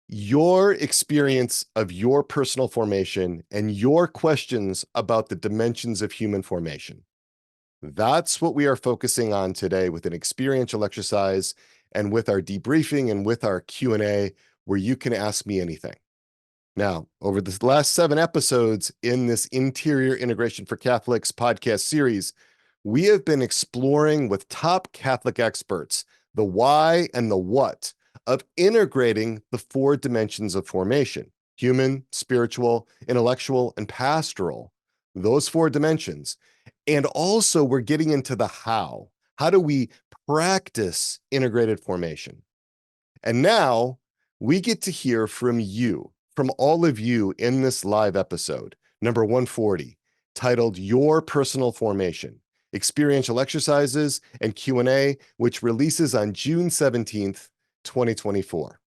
your experience of your personal formation and your questions about the dimensions of human formation. That's what we are focusing on today with an experiential exercise and with our debriefing and with our Q&A, where you can ask me anything. Now, over the last 7 episodes in this Interior Integration for Catholics podcast series, we have been exploring with top Catholic experts the why and the what of integrating the 4 dimensions of formation: human, spiritual, intellectual, and pastoral. Those 4 dimensions. And also, we're getting into the how. How do we practice integrated formation? And now we get to hear from you, from all of you in this live episode, number 140, titled Your Personal Formation, Experiential Exercises and Q&A, which releases on June 17th, 2024.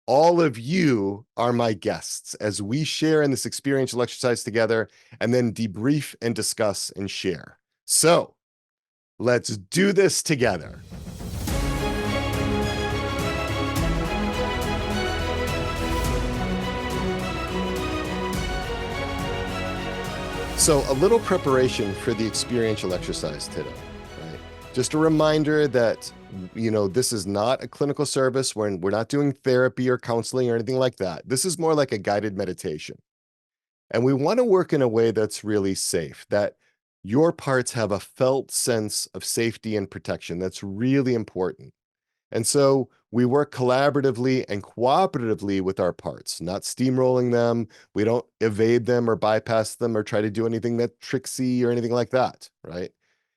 All of you are my guests as we share in this experiential exercise together and then debrief and discuss and share. So let's do this together. So a little preparation for the experiential exercise today, right? Just a reminder that, this is not a clinical service. We're not doing therapy or counseling or anything like that. This is more like a guided meditation. And we want to work in a way that's really safe, that your parts have a felt sense of safety and protection. That's really important. And so we work collaboratively and cooperatively with our parts, not steamrolling them. We don't evade them or bypass them or try to do anything that's tricksy or anything like that, right?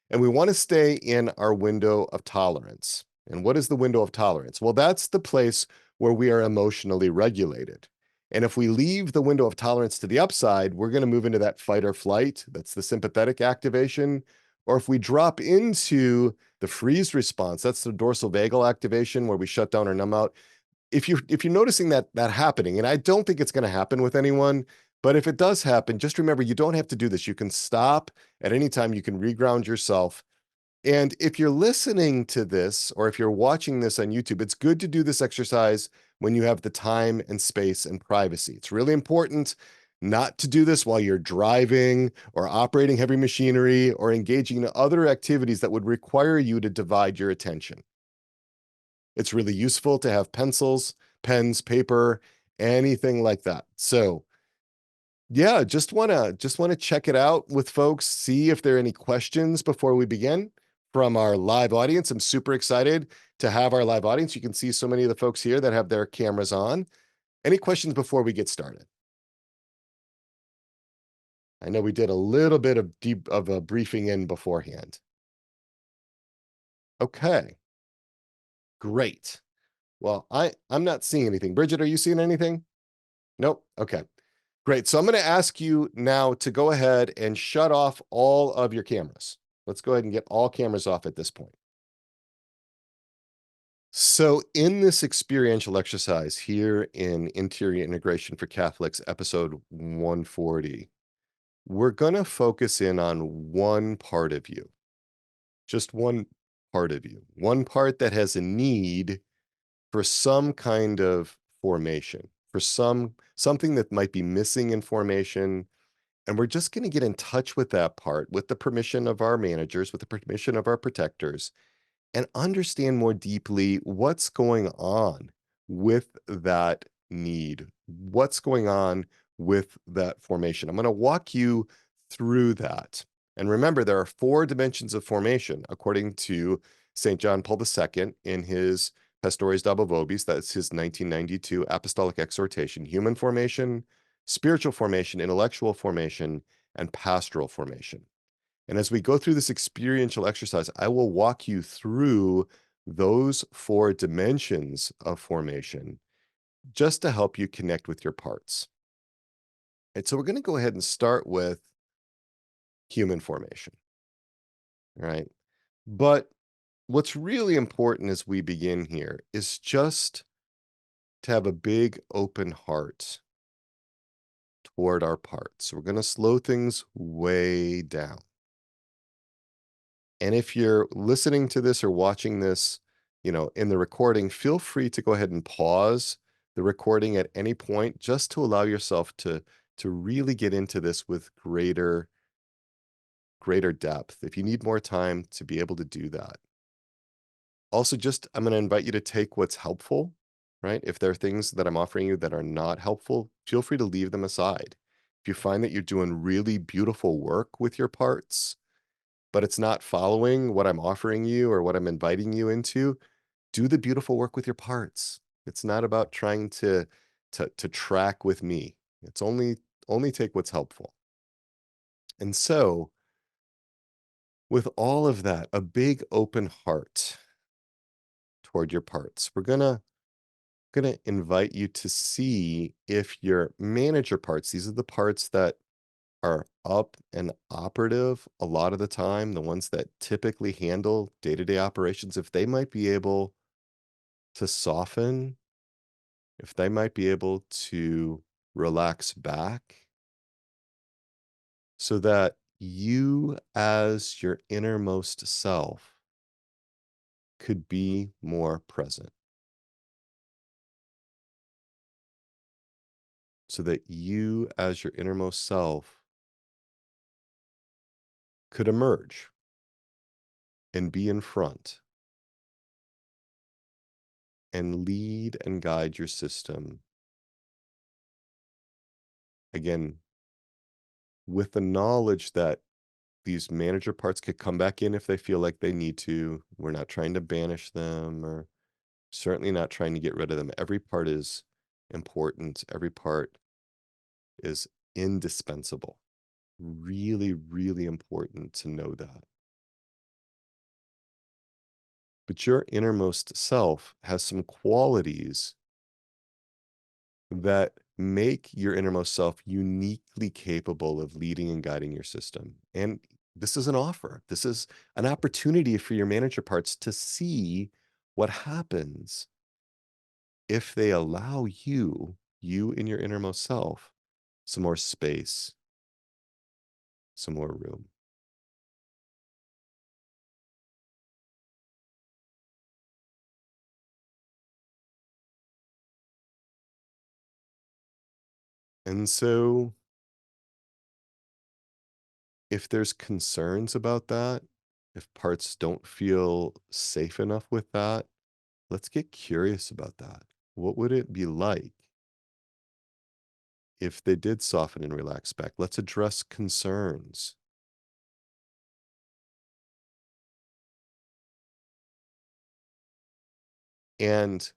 And we want to stay in our window of tolerance. And what is the window of tolerance? Well, that's the place where we are emotionally regulated. And if we leave the window of tolerance to the upside, we're going to move into that fight or flight. That's the sympathetic activation. Or if we drop into the freeze response, that's the dorsal vagal activation where we shut down or numb out. If you're noticing that happening, and I don't think it's going to happen with anyone, but if it does happen, just remember, you don't have to do this. You can stop at any time. You can reground yourself. And if you're listening to this, or if you're watching this on YouTube, it's good to do this exercise when you have the time and space and privacy. It's really important not to do this while you're driving or operating heavy machinery or engaging in other activities that would require you to divide your attention. It's really useful to have pencils, pens, paper, anything like that. So yeah, just want to check it out with folks, see if there are any questions before we begin from our live audience. I'm super excited to have our live audience. You can see so many of the folks here that have their cameras on. Any questions before we get started? I know we did a little bit of a briefing in beforehand. Okay, great. Well, I'm not seeing anything. Bridget, are you seeing anything? Nope. Okay, great. So I'm going to ask you now to go ahead and shut off all of your cameras. Let's go ahead and get all cameras off at this point. So in this experiential exercise here in Interior Integration for Catholics, episode 140, we're going to focus in on one part of you, just one part of you, one part that has a need for some kind of formation, for something that might be missing in formation. And we're just going to get in touch with that part with the permission of our managers, with the permission of our protectors, and understand more deeply what's going on with that need, what's going on with that formation. I'm going to walk you through that. And remember, there are 4 dimensions of formation, according to St. John Paul II in his Pastores Dabo Vobis, that's his 1992 apostolic exhortation: human formation, spiritual formation, intellectual formation, and pastoral formation. And as we go through this experiential exercise, I will walk you through those 4 dimensions of formation just to help you connect with your parts. And so we're going to go ahead and start with human formation, right? But what's really important as we begin here is just to have a big open heart toward our parts. So we're going to slow things way down. And if you're listening to this or watching this, in the recording, feel free to go ahead and pause the recording at any point just to allow yourself to really get into this with greater depth. If you need more time to be able to do that. Also, just I'm going to invite you to take what's helpful, right? If there are things that I'm offering you that are not helpful, feel free to leave them aside. If you find that you're doing really beautiful work with your parts, but it's not following what I'm offering you or what I'm inviting you into, do the beautiful work with your parts. It's not about trying to track with me. It's only take what's helpful. And so, with all of that, a big open heart toward your parts. We're gonna invite you to see if your manager parts, these are the parts that are up and operative a lot of the time, the ones that typically handle day-to-day operations, if they might be able to soften, if they might be able to relax back so that you as your innermost self could be more present, so that you as your innermost self could emerge and be in front and lead and guide your system. Again, with the knowledge that these manager parts could come back in if they feel like they need to. We're not trying to banish them or certainly not trying to get rid of them. Every part is important. Every part is indispensable. Really, really important to know that. But your innermost self has some qualities that make your innermost self uniquely capable of leading and guiding your system. And this is an offer. This is an opportunity for your manager parts to see what happens if they allow you in your innermost self, some more space, some more room. And so if there's concerns about that, if parts don't feel safe enough with that, let's get curious about that. What would it be like if they did soften and relax back? Let's address concerns. And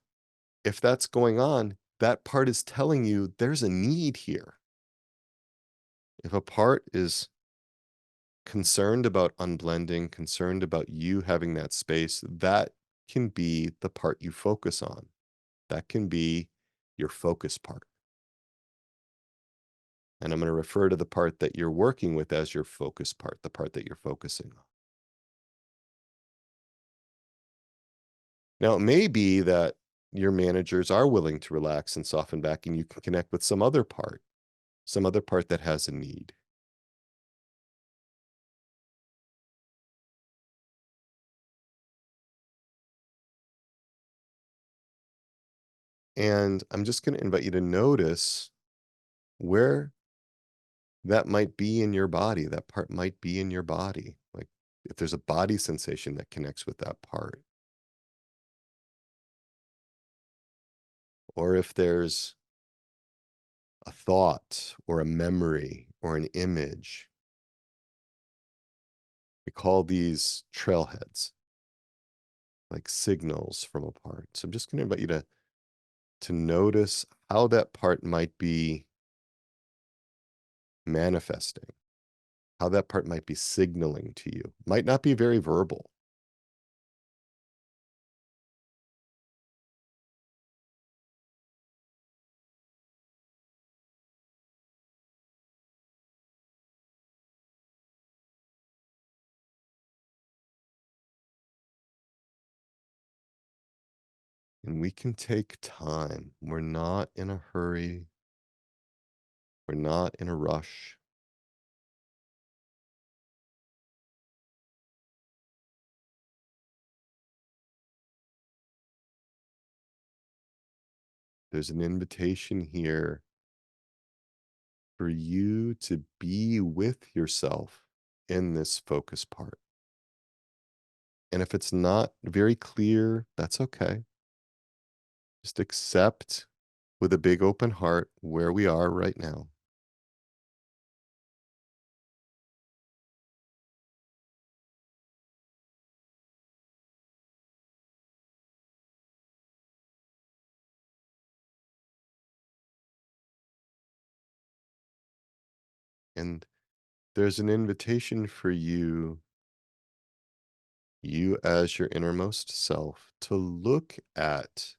if that's going on, that part is telling you there's a need here. If a part is concerned about unblending, concerned about you having that space, that can be the part you focus on. That can be your focus part. And I'm going to refer to the part that you're working with as your focus part, the part that you're focusing on. Now, it may be that your managers are willing to relax and soften back, and you can connect with some other part that has a need. And I'm just going to invite you to notice where that might be in your body. That part might be in your body. Like if there's a body sensation that connects with that part, or if there's a thought or a memory or an image. We call these trailheads, like signals from a part. So I'm just going to invite you to notice how that part might be manifesting, how that part might be signaling to you. Might not be very verbal. And we can take time. We're not in a hurry. We're not in a rush. There's an invitation here for you to be with yourself in this focus part. And if it's not very clear, that's okay. Just accept with a big open heart where we are right now. And there's an invitation for you, you as your innermost self, to look at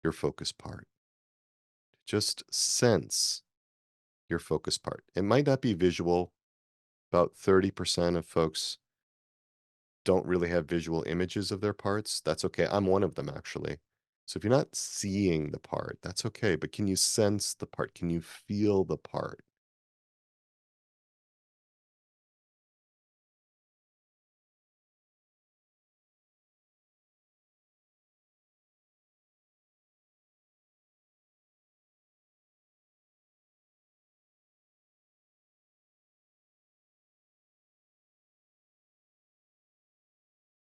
your focus part. Just sense your focus part. It might not be visual. About 30% of folks don't really have visual images of their parts. That's okay. I'm one of them, actually. So if you're not seeing the part, that's okay. But can you sense the part? Can you feel the part?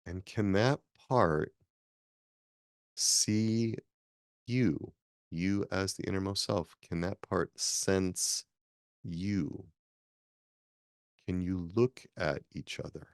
And can that part see you, you as the innermost self? Can that part sense you? Can you look at each other?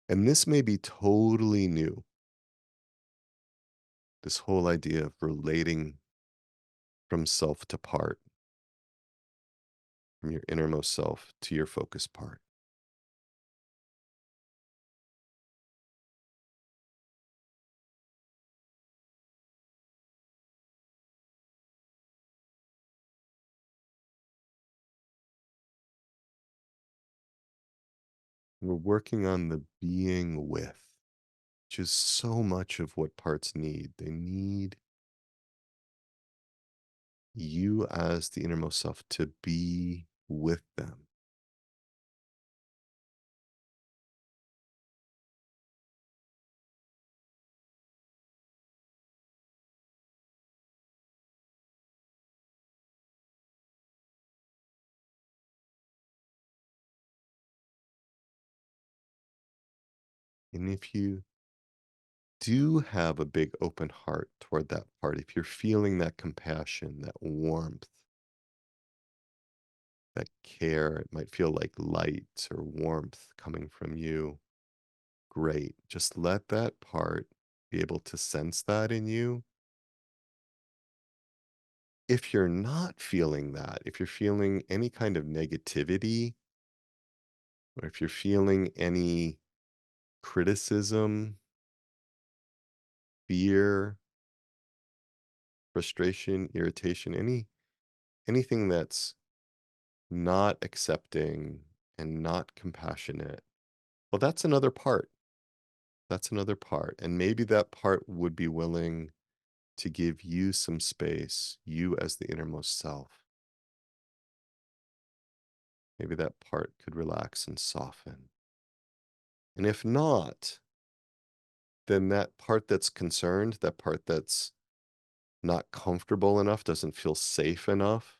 And this may be totally new, this whole idea of relating from self to part, from your innermost self to your focus part. We're working on the being with, which is so much of what parts need. They need you as the innermost self to be with them. And if you do have a big open heart toward that part, if you're feeling that compassion, that warmth, that care, it might feel like light or warmth coming from you. Great. Just let that part be able to sense that in you. If you're not feeling that, if you're feeling any kind of negativity, or if you're feeling any criticism, fear, frustration, irritation, anything that's not accepting and not compassionate, well, that's another part. That's another part. And maybe that part would be willing to give you some space, you as the innermost self. Maybe that part could relax and soften. And if not, then that part that's concerned, that part that's not comfortable enough, doesn't feel safe enough,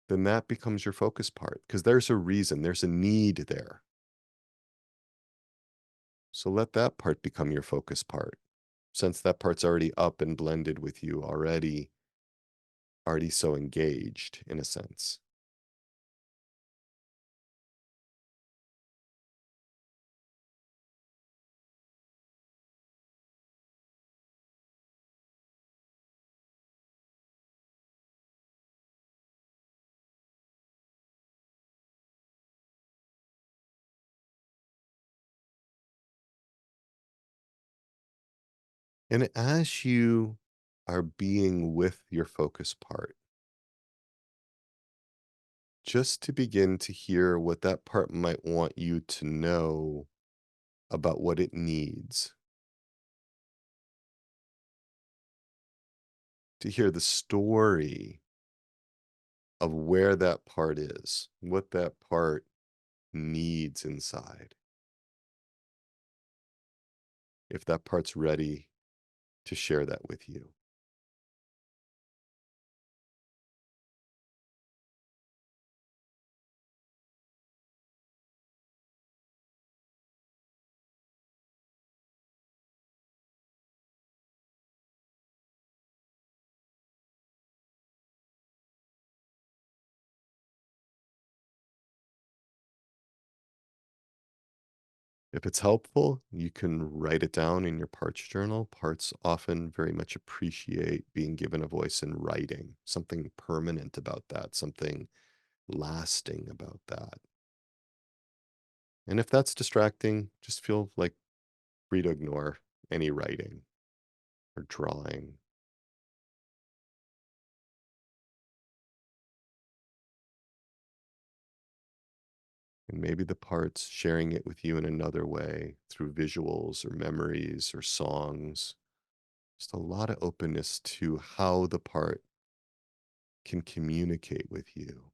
then that becomes your focus part because there's a reason, there's a need there. So let that part become your focus part. Since that part's already up and blended with you already so engaged in a sense. And as you are being with your focus part, just to begin to hear what that part might want you to know about what it needs, to hear the story of where that part is, what that part needs inside, if that part's ready to share that with you. If it's helpful, you can write it down in your parts journal. Parts often very much appreciate being given a voice in writing, something permanent about that, something lasting about that. And if that's distracting, just feel like free to ignore any writing or drawing. And maybe the parts sharing it with you in another way through visuals or memories or songs. Just a lot of openness to how the part can communicate with you.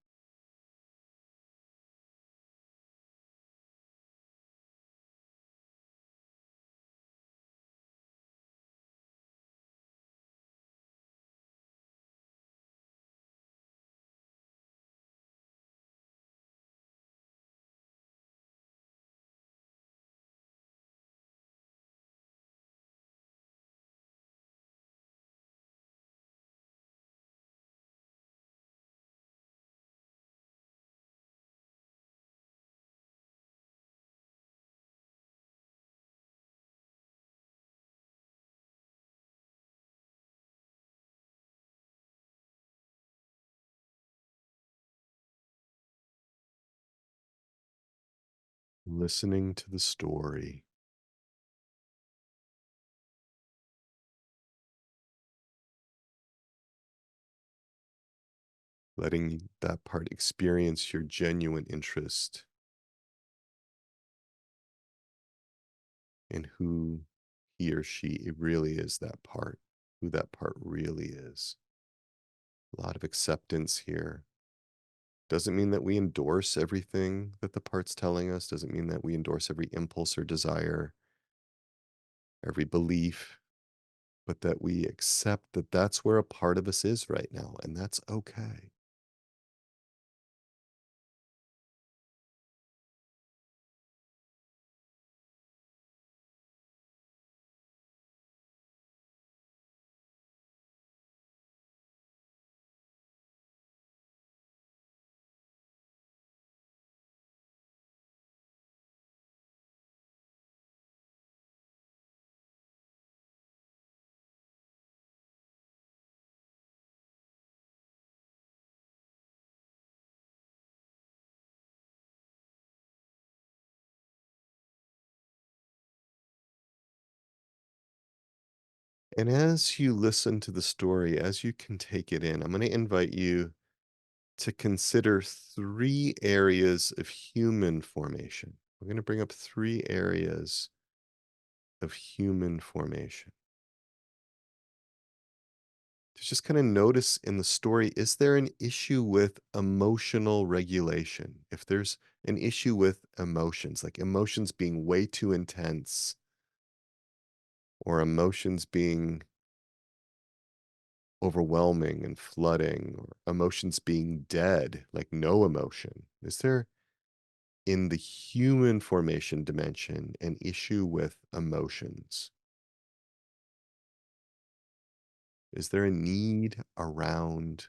Listening to the story, letting that part experience your genuine interest in who he or she really is, that part, who that part really is. A lot of acceptance here. Doesn't mean that we endorse everything that the part's telling us, doesn't mean that we endorse every impulse or desire, every belief, but that we accept that that's where a part of us is right now, and that's okay. And as you listen to the story, as you can take it in, I'm going to invite you to consider three areas of human formation. We're going to bring up three areas of human formation. To just kind of notice in the story, is there an issue with emotional regulation? If there's an issue with emotions, like emotions being way too intense, or emotions being overwhelming and flooding, or emotions being dead, like no emotion, is there in the human formation dimension an issue with emotions? Is there a need around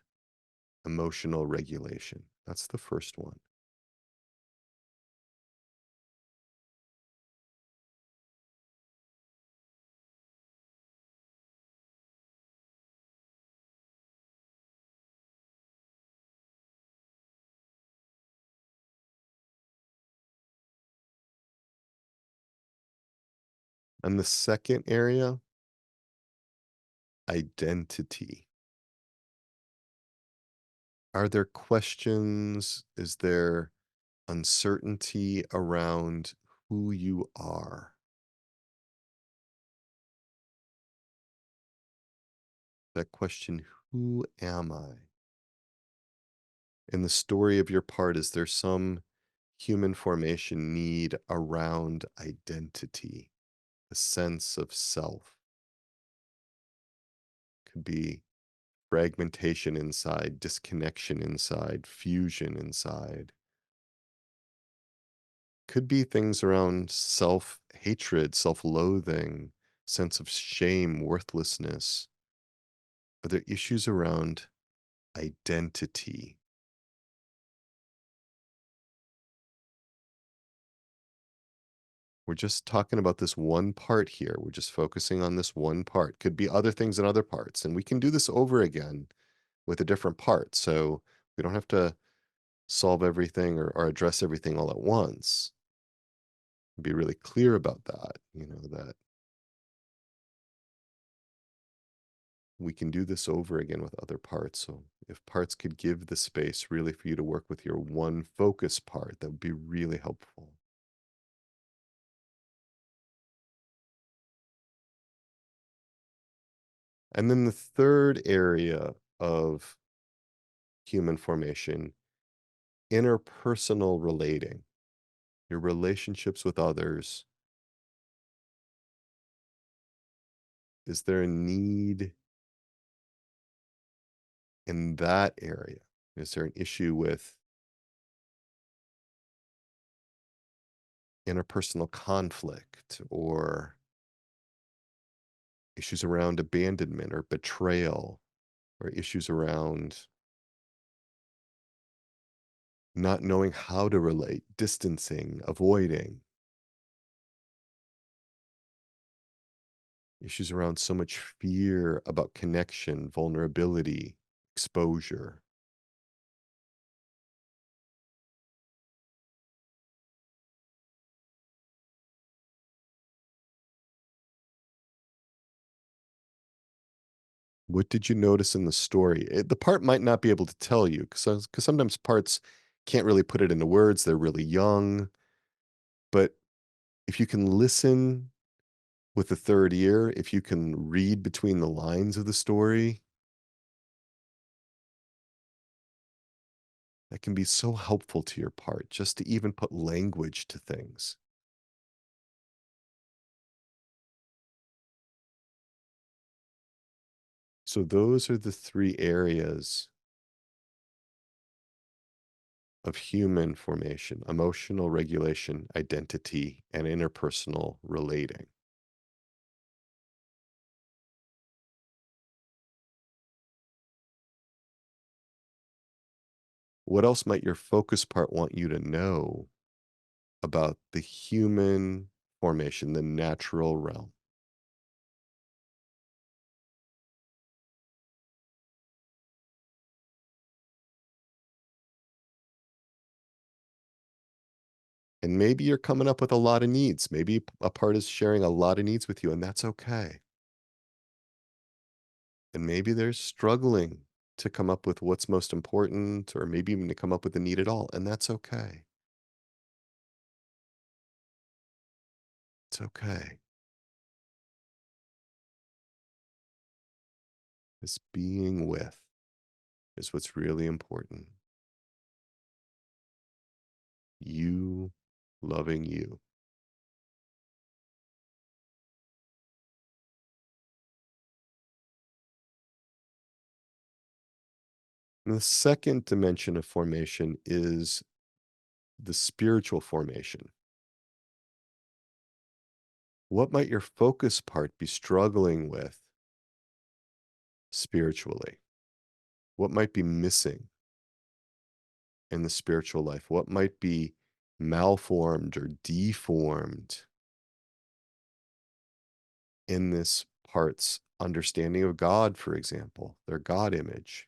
emotional regulation? That's the first one. And the second area, identity. Are there questions? Is there uncertainty around who you are? That question, who am I? In the story of your part, is there some human formation need around identity, a sense of self? Could be fragmentation inside, disconnection inside, fusion inside. Could be things around self-hatred, self-loathing, sense of shame, worthlessness. Are there issues around identity? We're just talking about this one part here. We're just focusing on this one part. Could be other things in other parts. And we can do this over again with a different part. So we don't have to solve everything or address everything all at once. Be really clear about that, that we can do this over again with other parts. So if parts could give the space really for you to work with your one focus part, that would be really helpful. And then the third area of human formation, interpersonal relating, your relationships with others. Is there a need in that area? Is there an issue with interpersonal conflict or issues around abandonment or betrayal or issues around not knowing how to relate, distancing, avoiding, issues around so much fear about connection, vulnerability, exposure? What did you notice in the story? The part might not be able to tell you because sometimes parts can't really put it into words. They're really young. But if you can listen with the third ear, if you can read between the lines of the story, that can be so helpful to your part just to even put language to things. So, those are the three areas of human formation: emotional regulation, identity, and interpersonal relating. What else might your focus part want you to know about the human formation, the natural realm? And maybe you're coming up with a lot of needs. Maybe a part is sharing a lot of needs with you, and that's okay. And maybe they're struggling to come up with what's most important, or maybe even to come up with a need at all, and that's okay. It's okay. This being with is what's really important. You loving you. And the second dimension of formation is the spiritual formation. What might your focus part be struggling with spiritually? What might be missing in the spiritual life? What might be malformed or deformed in this part's understanding of God, for example, their God image?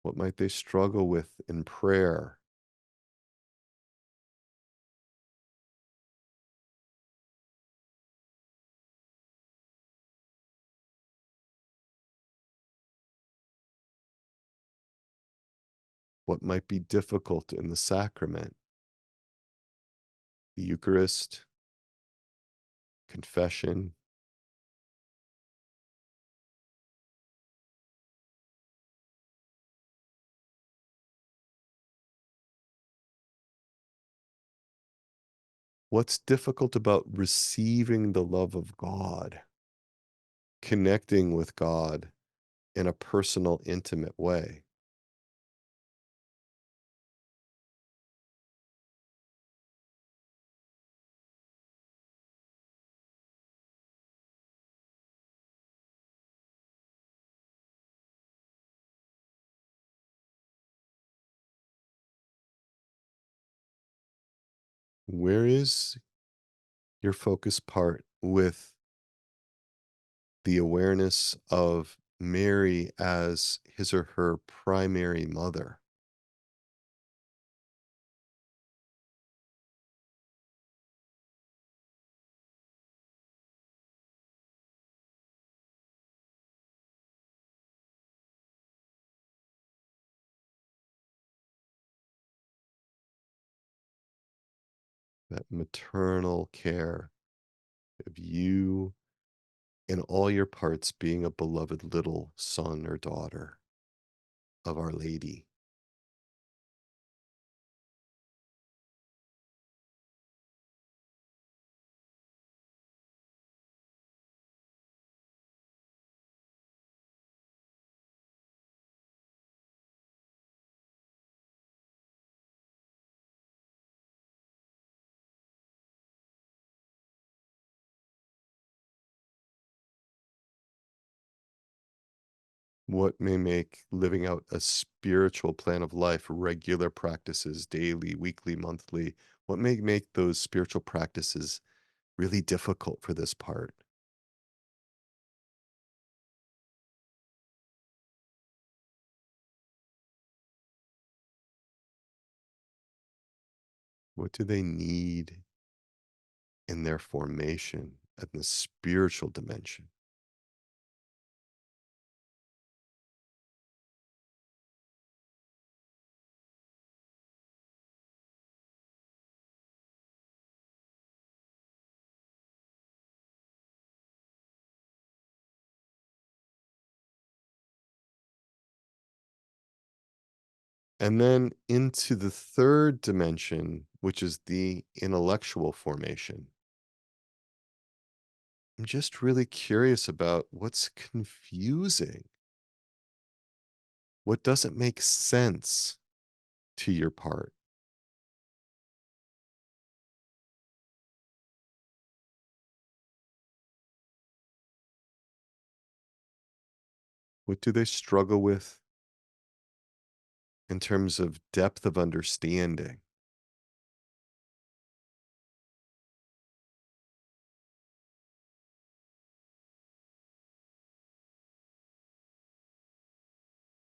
What might they struggle with in prayer? What might be difficult in the sacrament, the Eucharist, confession? What's difficult about receiving the love of God, connecting with God in a personal, intimate way? Where is your focus part with the awareness of Mary as his or her primary mother? That maternal care of you in all your parts being a beloved little son or daughter of Our Lady. What may make living out a spiritual plan of life, regular practices, daily, weekly, monthly, what may make those spiritual practices really difficult for this part? What do they need in their formation in the spiritual dimension? And then into the third dimension, which is the intellectual formation. I'm just really curious about what's confusing. What doesn't make sense to your part? What do they struggle with in terms of depth of understanding?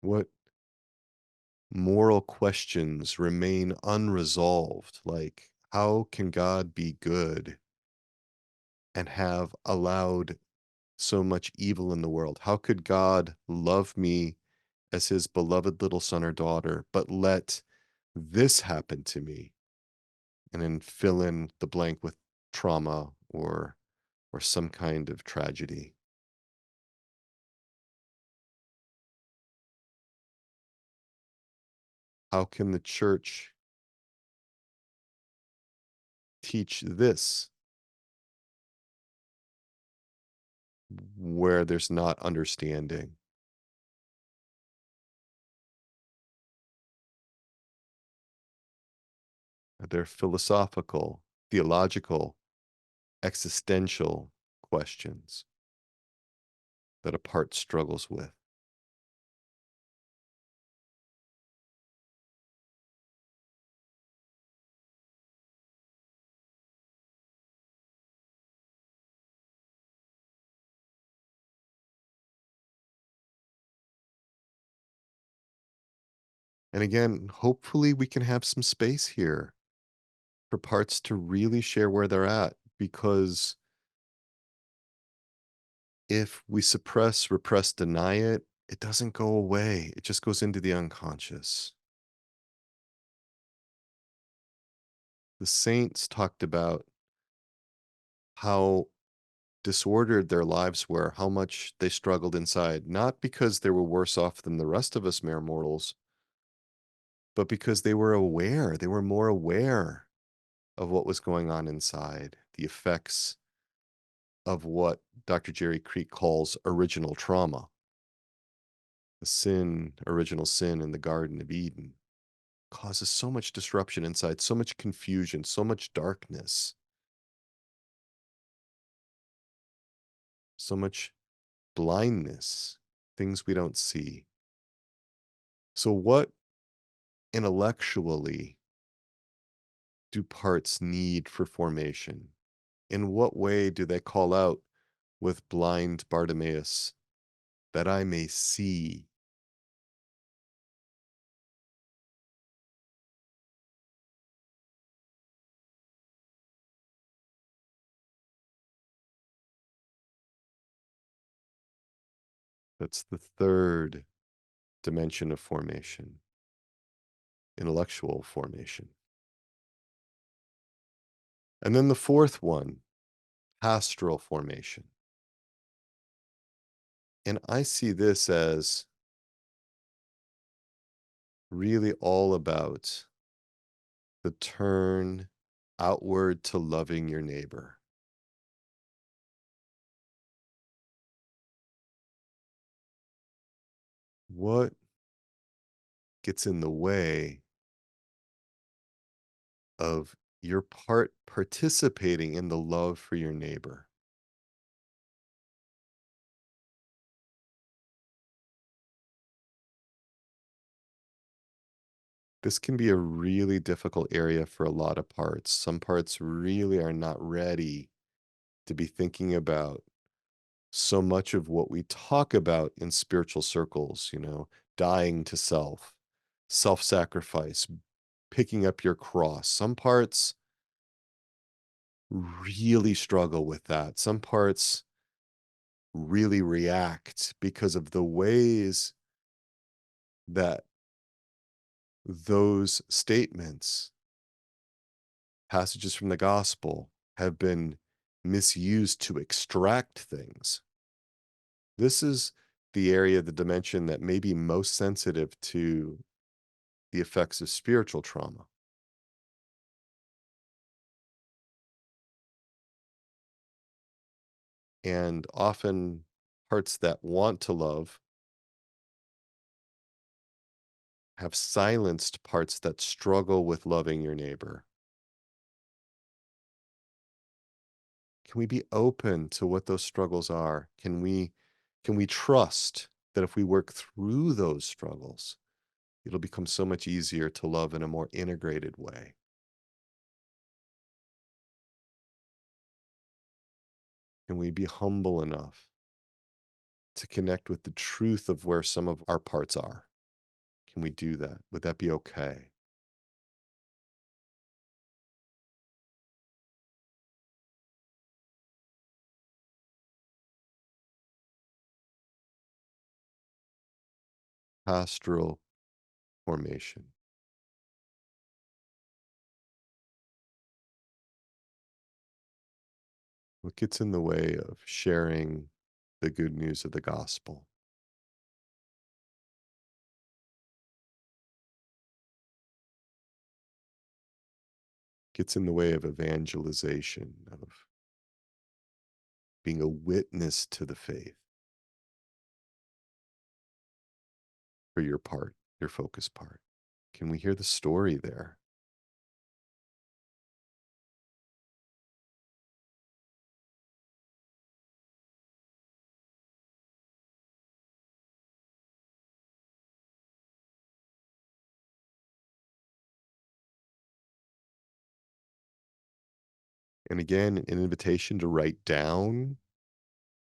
What moral questions remain unresolved? Like, how can God be good and have allowed so much evil in the world? How could God love me as his beloved little son or daughter, but let this happen to me? And then fill in the blank with trauma or some kind of tragedy. How can the church teach this where there's not understanding? Are there philosophical, theological, existential questions that a part struggles with? And again, hopefully we can have some space here for parts to really share where they're at, because if we suppress, repress, deny it, it doesn't go away. It just goes into the unconscious. The saints talked about how disordered their lives were, how much they struggled inside, not because they were worse off than the rest of us mere mortals, but because they were aware, they were more aware of what was going on inside, the effects of what Dr. Jerry Creek calls original trauma, the original sin in the Garden of Eden, causes so much disruption inside, so much confusion, so much darkness, so much blindness, things we don't see. So, what intellectually do parts need for formation? In what way do they call out with blind Bartimaeus, that I may see? That's the third dimension of formation, intellectual formation. And then the fourth one, pastoral formation. And I see this as really all about the turn outward to loving your neighbor. What gets in the way of your participating in the love for your neighbor? This can be a really difficult area for a lot of parts. Some parts really are not ready to be thinking about so much of what we talk about in spiritual circles, dying to self, self sacrifice, picking up your cross. Some parts really struggle with that. Some parts really react because of the ways that those statements, passages from the gospel, have been misused to extract things. This is the area, the dimension that may be most sensitive to the effects of spiritual trauma. And often parts that want to love have silenced parts that struggle with loving your neighbor. Can we be open to what those struggles are? Can we trust that if we work through those struggles, it'll become so much easier to love in a more integrated way? Can we be humble enough to connect with the truth of where some of our parts are? Can we do that? Would that be okay? Pastoral formation. What gets in the way of sharing the good news of the gospel? Gets in the way of evangelization, of being a witness to the faith for your part, your focus part? Can we hear the story there? And again, an invitation to write down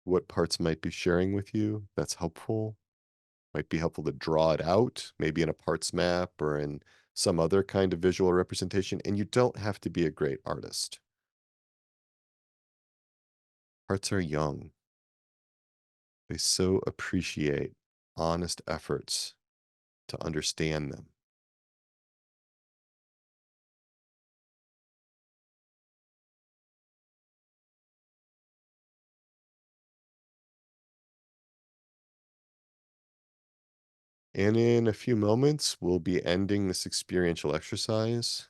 what parts might be sharing with you. That's helpful. Might be helpful to draw it out, maybe in a parts map or in some other kind of visual representation. And you don't have to be a great artist. Parts are young. They so appreciate honest efforts to understand them. And in a few moments, we'll be ending this experiential exercise.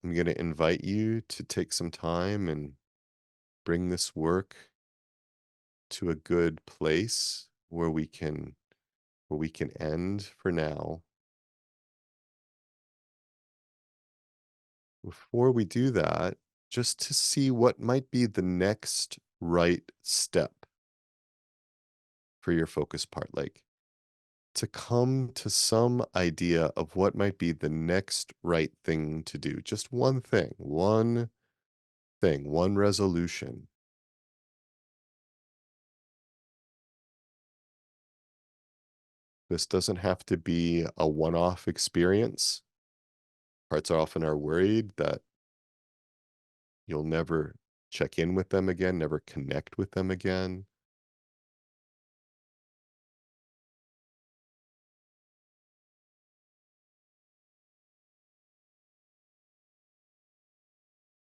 I'm going to invite you to take some time and bring this work to a good place where we can end for now. Before we do that, just to see what might be the next right step for your focus part, like to come to some idea of what might be the next right thing to do. Just one thing, one resolution. This doesn't have to be a one-off experience. Parts often are worried that you'll never check in with them again, never connect with them again.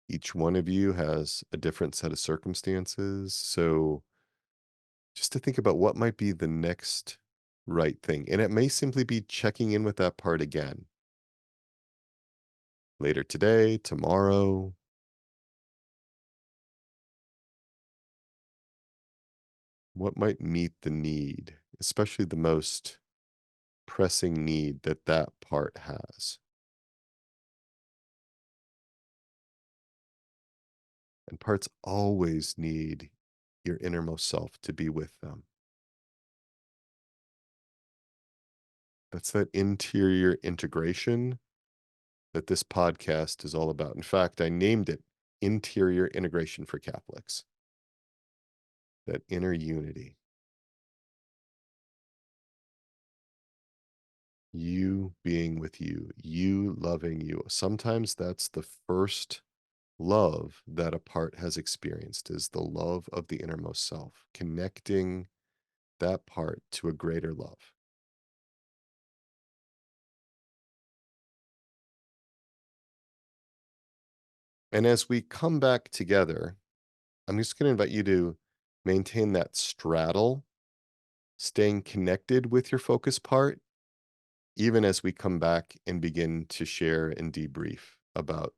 Each one of you has a different set of circumstances. So just to think about what might be the next right thing. And it may simply be checking in with that part again later today, tomorrow. What might meet the need, especially the most pressing need that that part has. And parts always need your innermost self to be with them. That's that interior integration that this podcast is all about. In fact, I named it Interior Integration for Catholics. That inner unity. You being with you, you loving you. Sometimes that's the first love that a part has experienced, is the love of the innermost self, connecting that part to a greater love. And as we come back together, I'm just going to invite you to maintain that straddle, staying connected with your focus part, even as we come back and begin to share and debrief about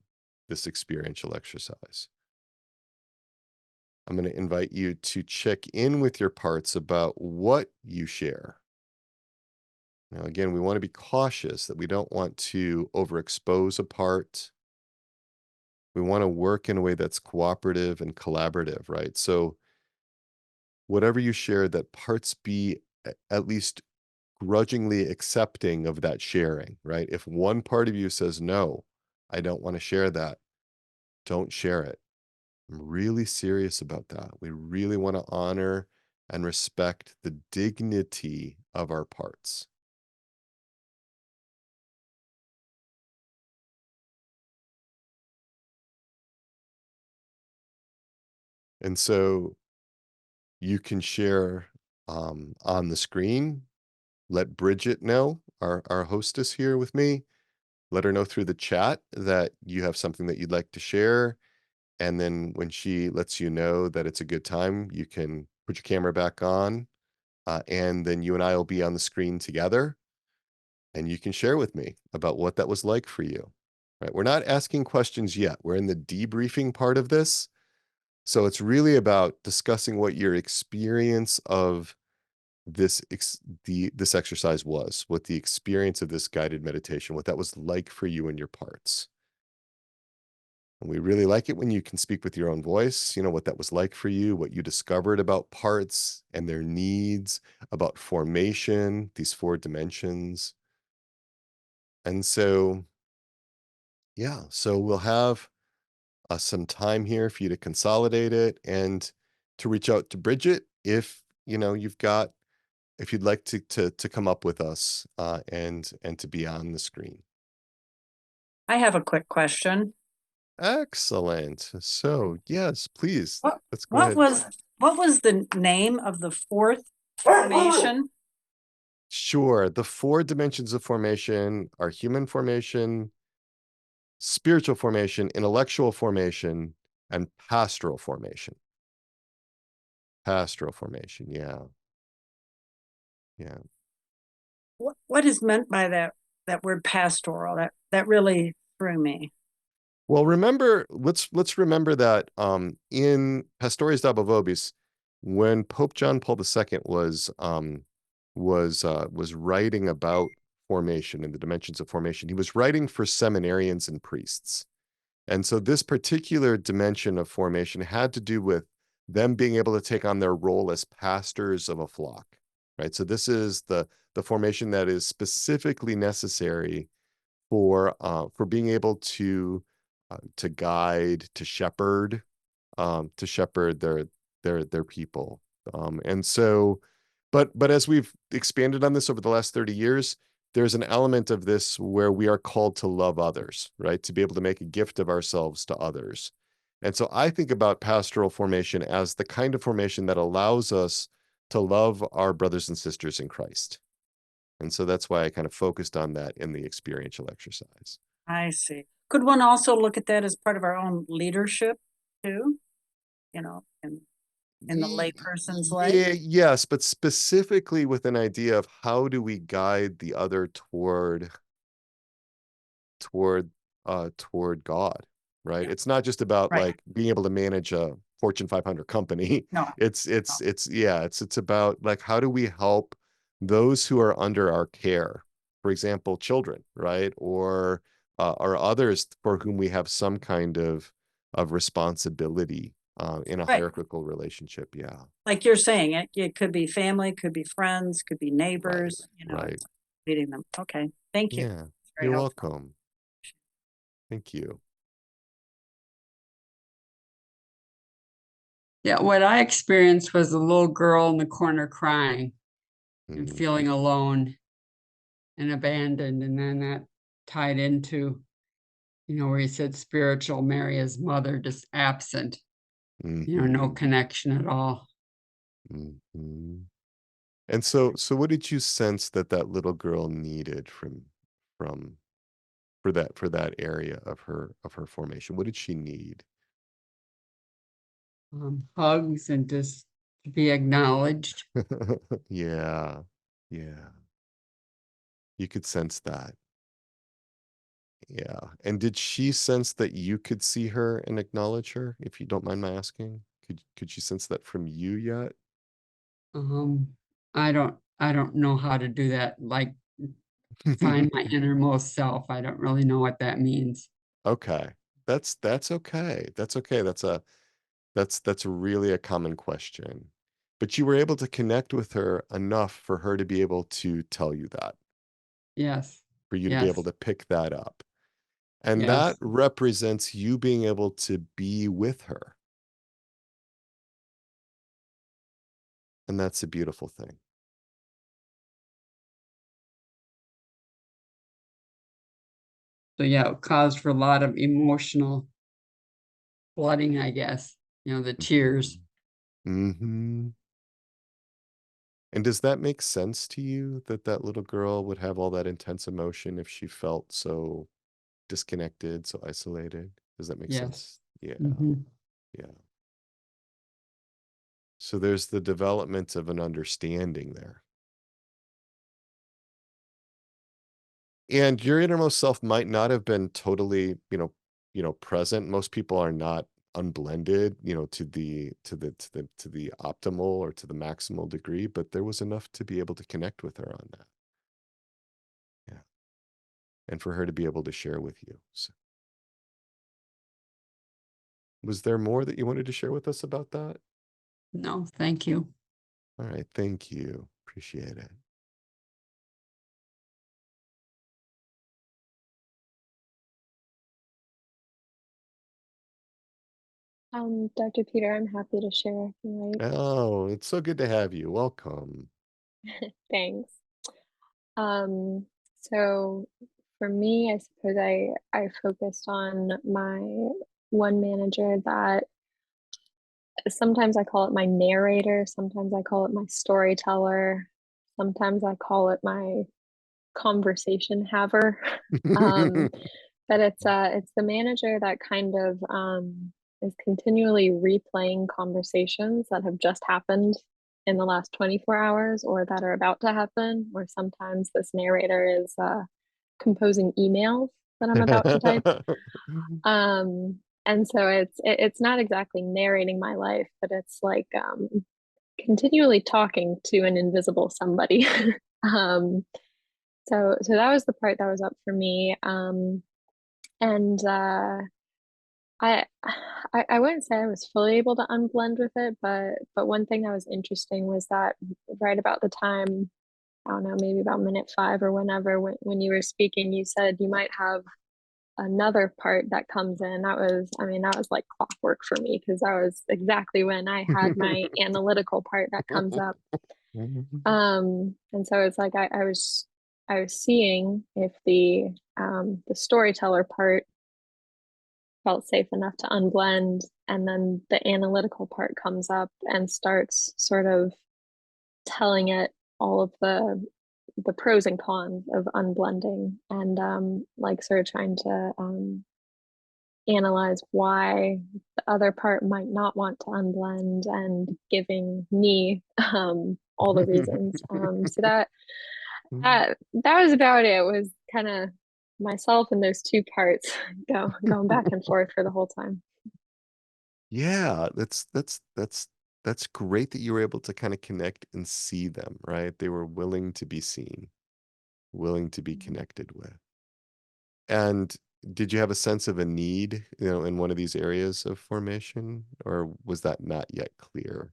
this experiential exercise. I'm going to invite you to check in with your parts about what you share. Now, again, we want to be cautious that we don't want to overexpose a part. We want to work in a way that's cooperative and collaborative, right? So whatever you share, that parts be at least grudgingly accepting of that sharing, right? If one part of you says, no, I don't want to share that, don't share it. I'm really serious about that. We really want to honor and respect the dignity of our parts. And so you can share on the screen. Let Bridget know, our hostess here with me. Let her know through the chat that you have something that you'd like to share. And then when she lets you know that it's a good time, you can put your camera back on. And then you and I will be on the screen together. And you can share with me about what that was like for you. Right? We're not asking questions yet. We're in the debriefing part of this. So it's really about discussing what your experience of this exercise was, what the experience of this guided meditation, what that was like for you and your parts. And we really like it when you can speak with your own voice, what that was like for you, what you discovered about parts and their needs, about formation, these 4 dimensions. And so, yeah, so we'll have some time here for you to consolidate it and to reach out to Bridget if if you'd like to come up with us and to be on the screen. I have a quick question. Excellent. So yes, please. Let's go What ahead. was the name of the 4th formation? Sure. The 4 dimensions of formation are human formation, spiritual formation, intellectual formation, and pastoral formation. Pastoral formation, yeah. Yeah. what is meant by that word pastoral? That really threw me. Well, let's remember that in Pastores Dabo Vobis, when Pope John Paul II was writing about formation and the dimensions of formation, he was writing for seminarians and priests. And so this particular dimension of formation had to do with them being able to take on their role as pastors of a flock, right? So this is the formation that is specifically necessary for being able to guide, to shepherd their people. And so, but as we've expanded on this over the last 30 years, there's an element of this where we are called to love others, right? To be able to make a gift of ourselves to others. And so I think about pastoral formation as the kind of formation that allows us to love our brothers and sisters in Christ. And so that's why I kind of focused on that in the experiential exercise. I see. Could one also look at that as part of our own leadership too? You know, in the layperson's life? Yeah, yes, but specifically with an idea of how do we guide the other toward toward God, right? Yeah, It's not just about right. like being able to manage a Fortune 500 company. No, no. It's about like how do we help those who are under our care, for example, children, right? Or others for whom we have some kind of responsibility in a Right. hierarchical relationship. Yeah, Like you're saying, it could be family, could be friends, could be right, neighbors, right. it's leading them. Okay. Thank you. Yeah, Very you're helpful. welcome. Thank you. Yeah, what I experienced was a little girl in the corner crying and Mm, feeling alone and abandoned. And then that tied into, where he said spiritual Mary, his mother, just absent, no mhm, connection at all. mhm. And so what did you sense that that little girl needed from for that area of her formation? What did she need? Hugs and just to be acknowledged. Yeah. Yeah. You could sense that. Yeah. And did she sense that you could see her and acknowledge her, if you don't mind my asking? Could she sense that from you yet? Um, I don't know how to do that. Like find my innermost self. I don't really know what that means. Okay. That's okay. That's okay. That's really a common question. But you were able to connect with her enough for her to be able to tell you that, Yes, for you to be able yes, to pick that up. And that yes. represents you being able to be with her. And that's a beautiful thing. So yeah, it caused for a lot of emotional flooding, I guess, the tears. Mm-hmm. And does that make sense to you that that little girl would have all that intense emotion if she felt so disconnected, so isolated? Does that make Yes. sense? Yeah, Hmm. yeah. So there's the development of an understanding there. And your innermost self might not have been totally, present. Most people are not unblended, to the optimal or to the maximal degree, but there was enough to be able to connect with her on that. Yeah. And for her to be able to share with you. So, was there more that you wanted to share with us about that? No, thank you. All right. Thank you. Appreciate it. Dr. Peter, I'm happy to share if you like. Oh, it's so good to have you. Welcome. Thanks. Um, so for me, I suppose I focused on my one manager that sometimes I call it my narrator, sometimes I call it my storyteller, sometimes I call it my conversation haver. Um, but it's the manager that kind of is continually replaying conversations that have just happened in the last 24 hours or that are about to happen, or sometimes this narrator is composing emails that I'm about to type. And so it's not exactly narrating my life, but it's like continually talking to an invisible somebody. So that was the part that was up for me. And I wouldn't say I was fully able to unblend with it, but one thing that was interesting was that right about the time, I don't know, maybe about minute 5 or whenever, when you were speaking, you said you might have another part that comes in. That was like clockwork for me, because that was exactly when I had my analytical part that comes up. And so it's like I was seeing if the storyteller part felt safe enough to unblend, and then the analytical part comes up and starts sort of telling it all of the pros and cons of unblending, and like sort of trying to analyze why the other part might not want to unblend, and giving me all the reasons. So that was about it. It was kind of myself and those two parts going back and forth for the whole time. Yeah, that's great that you were able to kind of connect and see them, right? They were willing to be seen, willing to be connected with. And did you have a sense of a need, in one of these areas of formation, or was that not yet clear?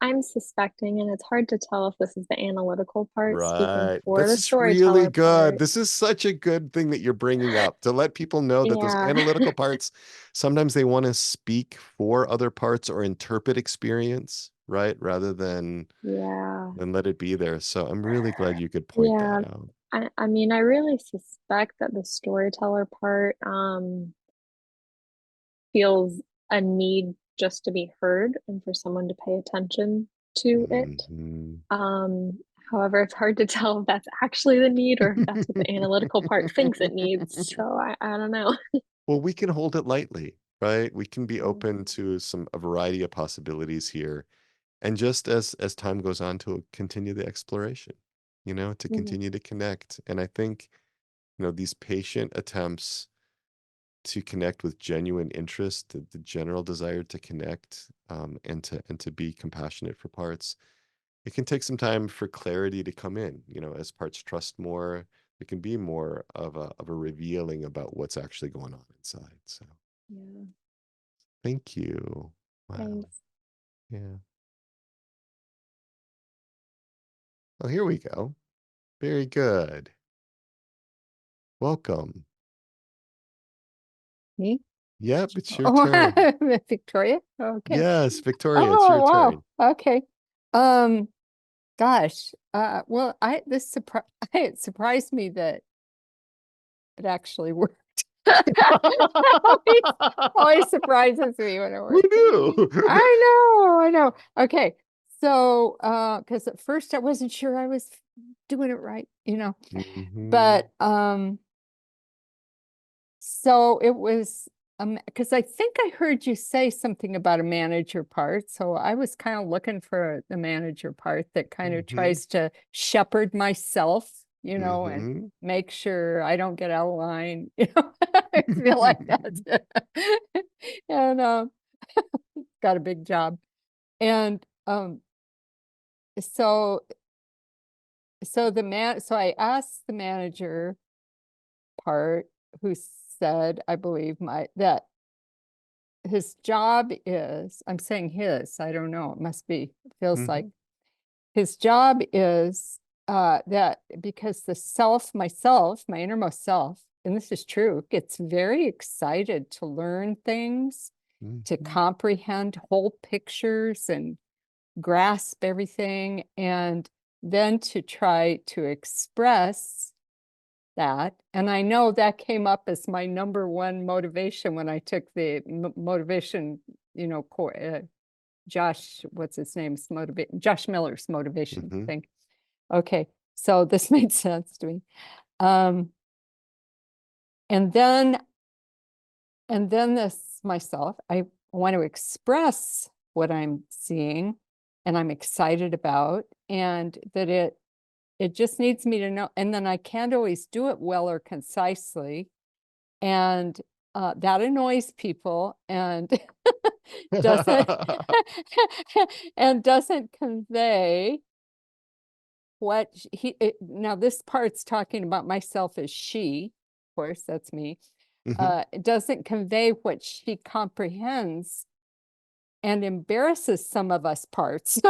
I'm suspecting, and it's hard to tell if this is the analytical part speaking Right. for This the is really storyteller good. part. This is such a good thing that you're bringing up, to let people know that those Yeah. analytical parts, sometimes they want to speak for other parts or interpret experience, right? Rather than Yeah. let it be there. So I'm really glad you could point Yeah. that out. I mean, I really suspect that the storyteller part feels a need just to be heard and for someone to pay attention to it. Mhm. However, it's hard to tell if that's actually the need or if that's what the analytical part thinks it needs. So I don't know. Well, we can hold it lightly, right? We can be Yeah. open to a variety of possibilities here. And just as time goes on, to continue the exploration, to Mhm. continue to connect. And I think, these patient attempts to connect with genuine interest, the general desire to connect, and to be compassionate for parts. It can take some time for clarity to come in, as parts trust more. It can be more of a revealing about what's actually going on inside. So Yeah. thank you. Wow. Thanks. Yeah. Oh, here we go. Very good. Welcome. Me? Yep, it's your turn. Victoria? Okay. Yes, Victoria, it's your wow. turn. Okay. Gosh. Well, it surprised me that it actually worked. always surprises me when it Who works. knew? I know. Okay. So, because at first I wasn't sure I was doing it right, Mhm. but so it was because I think I heard you say something about a manager part. So I was kind of looking for the manager part that kind of tries to shepherd myself, and make sure I don't get out of line. I feel like that. And got a big job. And so I asked the manager part, who said, I believe that his job is, I'm saying his, I don't know, it must be, feels like his job is that because myself, my innermost self, and this is true, gets very excited to learn things, to comprehend whole pictures and grasp everything, and then to try to express that. And I know that came up as my number one motivation when I took the motivation, Josh, what's his name's Josh Miller's motivation thing. Okay, so this made sense to me. And then this myself, I want to express what I'm seeing and I'm excited about, and that it just needs me to know, and then I can't always do it well or concisely, and that annoys people and doesn't and doesn't convey what now this part's talking about myself as she, of course, that's me. It doesn't convey what she comprehends and embarrasses some of us parts.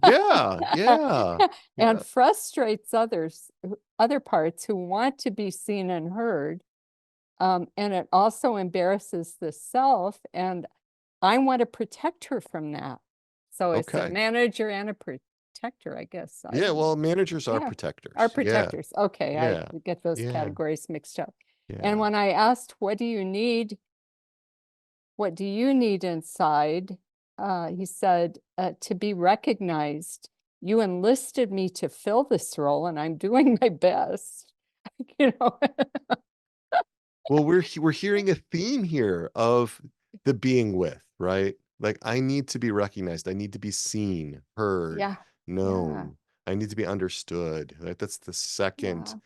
Yeah. And frustrates other parts who want to be seen and heard. And it also embarrasses the self, and I want to protect her from that. So it's a Okay. manager and a protector, I guess. Yeah, well, managers are protectors. Are protectors. Okay, Yeah. I get those Yeah. categories mixed up. Yeah. And when I asked, what do you need? What do you need inside? He said, to be recognized. You enlisted me to fill this role, and I'm doing my best. You know. Well, we're hearing a theme here of the being with, right? Like, I need to be recognized. I need to be seen, heard, Yeah. known. I need to be understood. Right? That's the second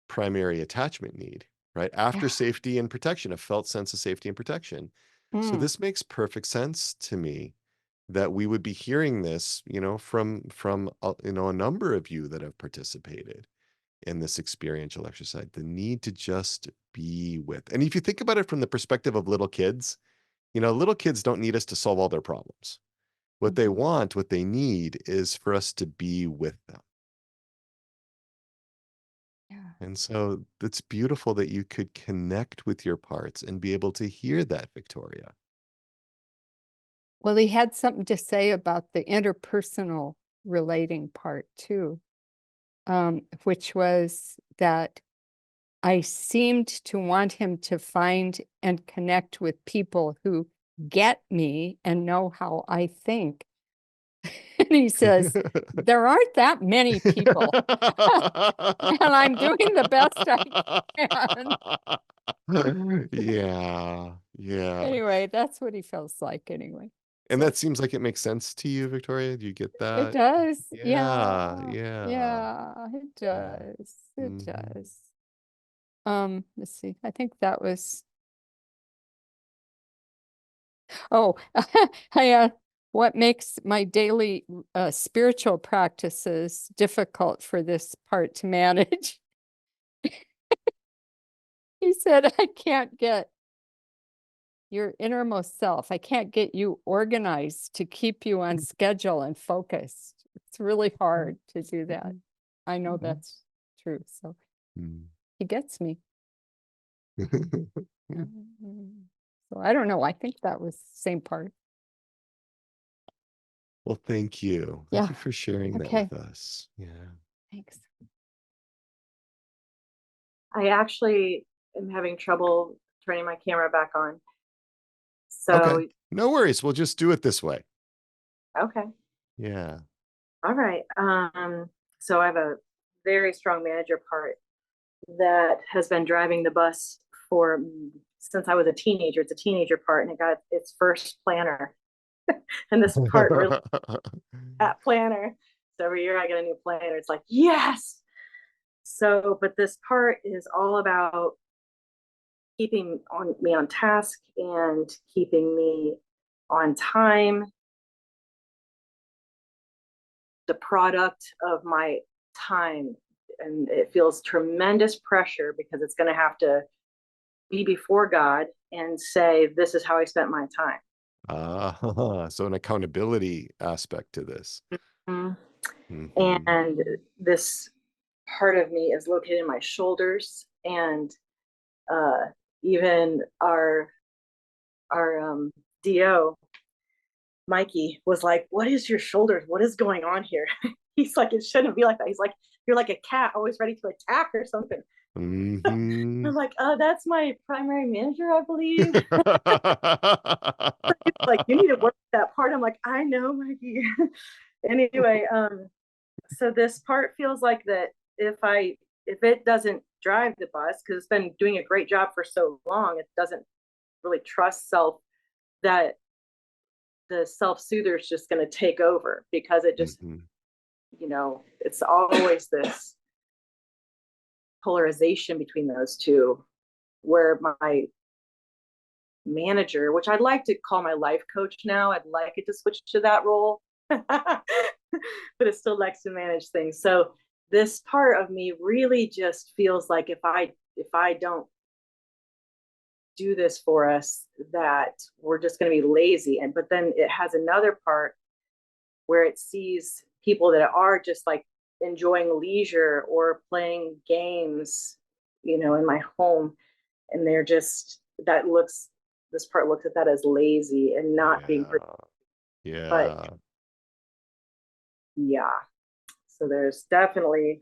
primary attachment need, right? After safety and protection, a felt sense of safety and protection. So this makes perfect sense to me that we would be hearing this, from a number of you that have participated in this experiential exercise, the need to just be with. And if you think about it from the perspective of little kids, little kids don't need us to solve all their problems. What they want, what they need is for us to be with them. And so it's beautiful that you could connect with your parts and be able to hear that, Victoria. Well, he had something to say about the interpersonal relating part too, which was that I seemed to want him to find and connect with people who get me and know how I think. And he says, there aren't that many people. And I'm doing the best I can. Yeah. Anyway, that's what he feels like anyway. And So that seems like it makes sense to you, Victoria. Do you get it that? does. Yeah. It does. It does. Let's see. I think that was. Oh, what makes my daily spiritual practices difficult for this part to manage? He said, I can't get your innermost self. I can't get you organized to keep you on schedule and focused. It's really hard to do that. I know that's true. So he gets me. So I don't know. I think that was the same part. Well, thank you. Thank you for sharing that with us. Yeah. Thanks. I actually am having trouble turning my camera back on. So okay. No worries. We'll just do it this way. Okay. Yeah. All right. So I have a very strong manager part that has been driving the bus since I was a teenager. It's a teenager part, and it got its first planner. And this part really that planner. So every year I get a new planner. It's like, yes. So, but this part is all about keeping me on task and keeping me on time. The product of my time, and it feels tremendous pressure because it's going to have to be before God and say, this is how I spent my time. So an accountability aspect to this. And this part of me is located in my shoulders, and even our DO Mikey was like, what is your shoulders? What is going on here? He's like, it shouldn't be like that. He's like, you're like a cat always ready to attack or something. I'm like, that's my primary manager, I believe. Like, you need to work that part. I'm like, I know, Mikey. Anyway, so this part feels like that if it doesn't drive the bus, because it's been doing a great job for so long, it doesn't really trust self that the self-soother is just going to take over, because it just, you know, it's always this polarization between those two, where my manager, which I'd like to call my life coach now, I'd like it to switch to that role, but it still likes to manage things. So this part of me really just feels like if I don't do this for us, that we're just going to be lazy. But then it has another part where it sees people that are just like enjoying leisure or playing games, you know, in my home, and they're just, this part looks at that as lazy and not being productive. But yeah, so there's definitely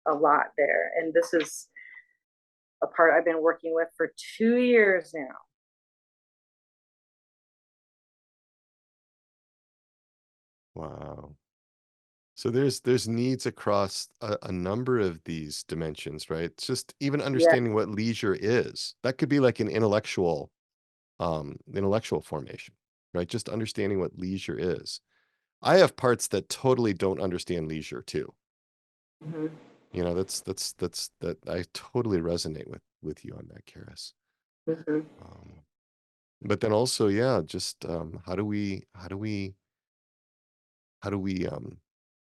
a lot there, and this is a part I've been working with for 2 years now. Wow. So there's needs across a number of these dimensions, right? It's just even understanding what leisure is. That could be like an intellectual formation, right? Just understanding what leisure is. I have parts that totally don't understand leisure too. You know, that's that I totally resonate with you on that, Caris. But then also, yeah, just how do we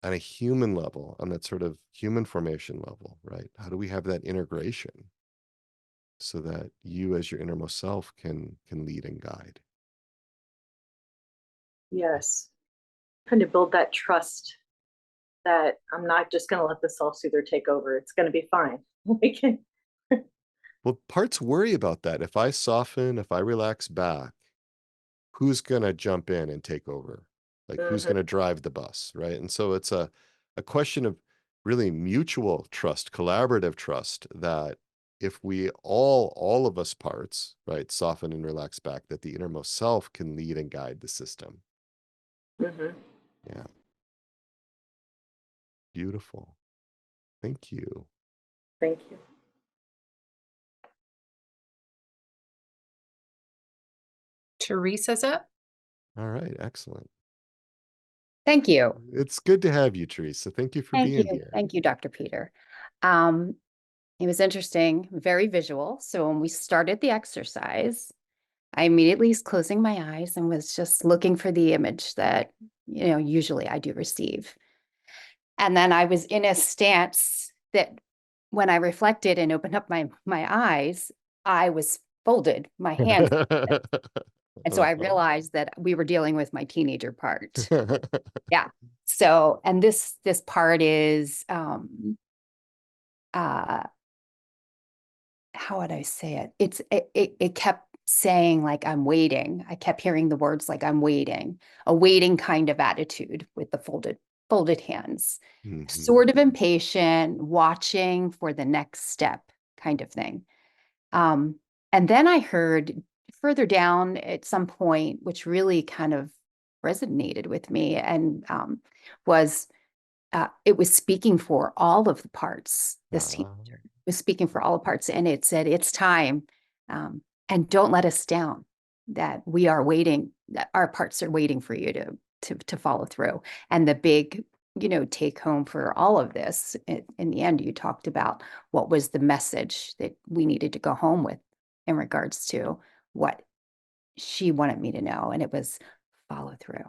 on a human level, on that sort of human formation level, right? How do we have that integration so that you as your innermost self can lead and guide? Yes. Trying to build that trust that I'm not just going to let the self-soother take over. It's going to be fine. We can. Well, parts worry about that. If I soften, if I relax back, who's going to jump in and take over? Like who's going to drive the bus, right? And so it's a question of really mutual trust, collaborative trust, that if we all of us parts, right, soften and relax back, that the innermost self can lead and guide the system. Yeah. Beautiful. Thank you. Thank you. Theresa's up. All right. Excellent. Thank you. It's good to have you, Theresa. Thank you for being here. Thank you, Dr. Peter. It was interesting, very visual. So when we started the exercise, I immediately was closing my eyes and was just looking for the image that, you know, usually I do receive. And then I was in a stance that when I reflected and opened up my eyes, I was folded, my hands. And so I realized that we were dealing with my teenager part. Yeah. So, and this part is, how would I say it? It kept saying like, I'm waiting. I kept hearing the words like, I'm waiting, a waiting kind of attitude with the folded hands, sort of impatient, watching for the next step kind of thing. And then I heard further down at some point, which really kind of resonated with me, and was it was speaking for all of the parts. This teenager was speaking for all the parts, and it said, "It's time, and don't let us down. That we are waiting. That our parts are waiting for you to follow through." And the big, you know, take home for all of this, in the end, you talked about what was the message that we needed to go home with in regards to what she wanted me to know, and it was follow through.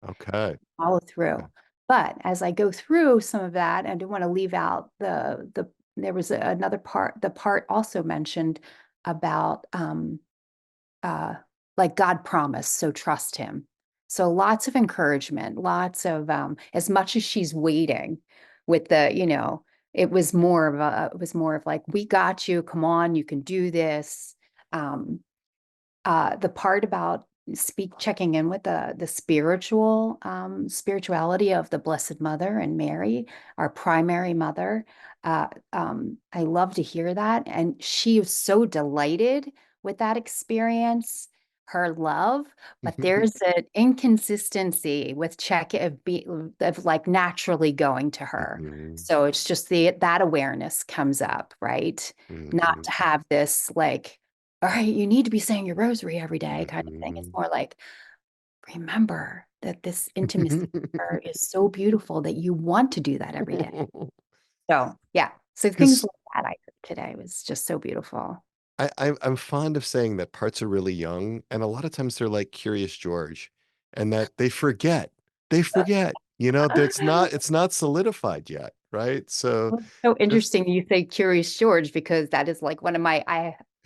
Okay. Follow through. But as I go through some of that, I don't want to leave out there was another part. The part also mentioned about like God promised, so trust him. So lots of encouragement, lots of as much as she's waiting with the, you know, it was more of like, we got you, come on, you can do this. The part about checking in with the spirituality of the Blessed Mother and Mary, our primary mother. I love to hear that. And she was so delighted with that experience, her love, but there's an inconsistency with of like naturally going to her. So it's just that awareness comes up, right? Not to have this like, all right, you need to be saying your rosary every day kind of thing. It's more like, remember that this intimacy is so beautiful that you want to do that every day. So yeah, so things like that I heard today was just so beautiful. I'm fond of saying that parts are really young, and a lot of times they're like Curious George, and that they forget. They forget, it's not solidified yet, right? So So interesting you say Curious George, because that is like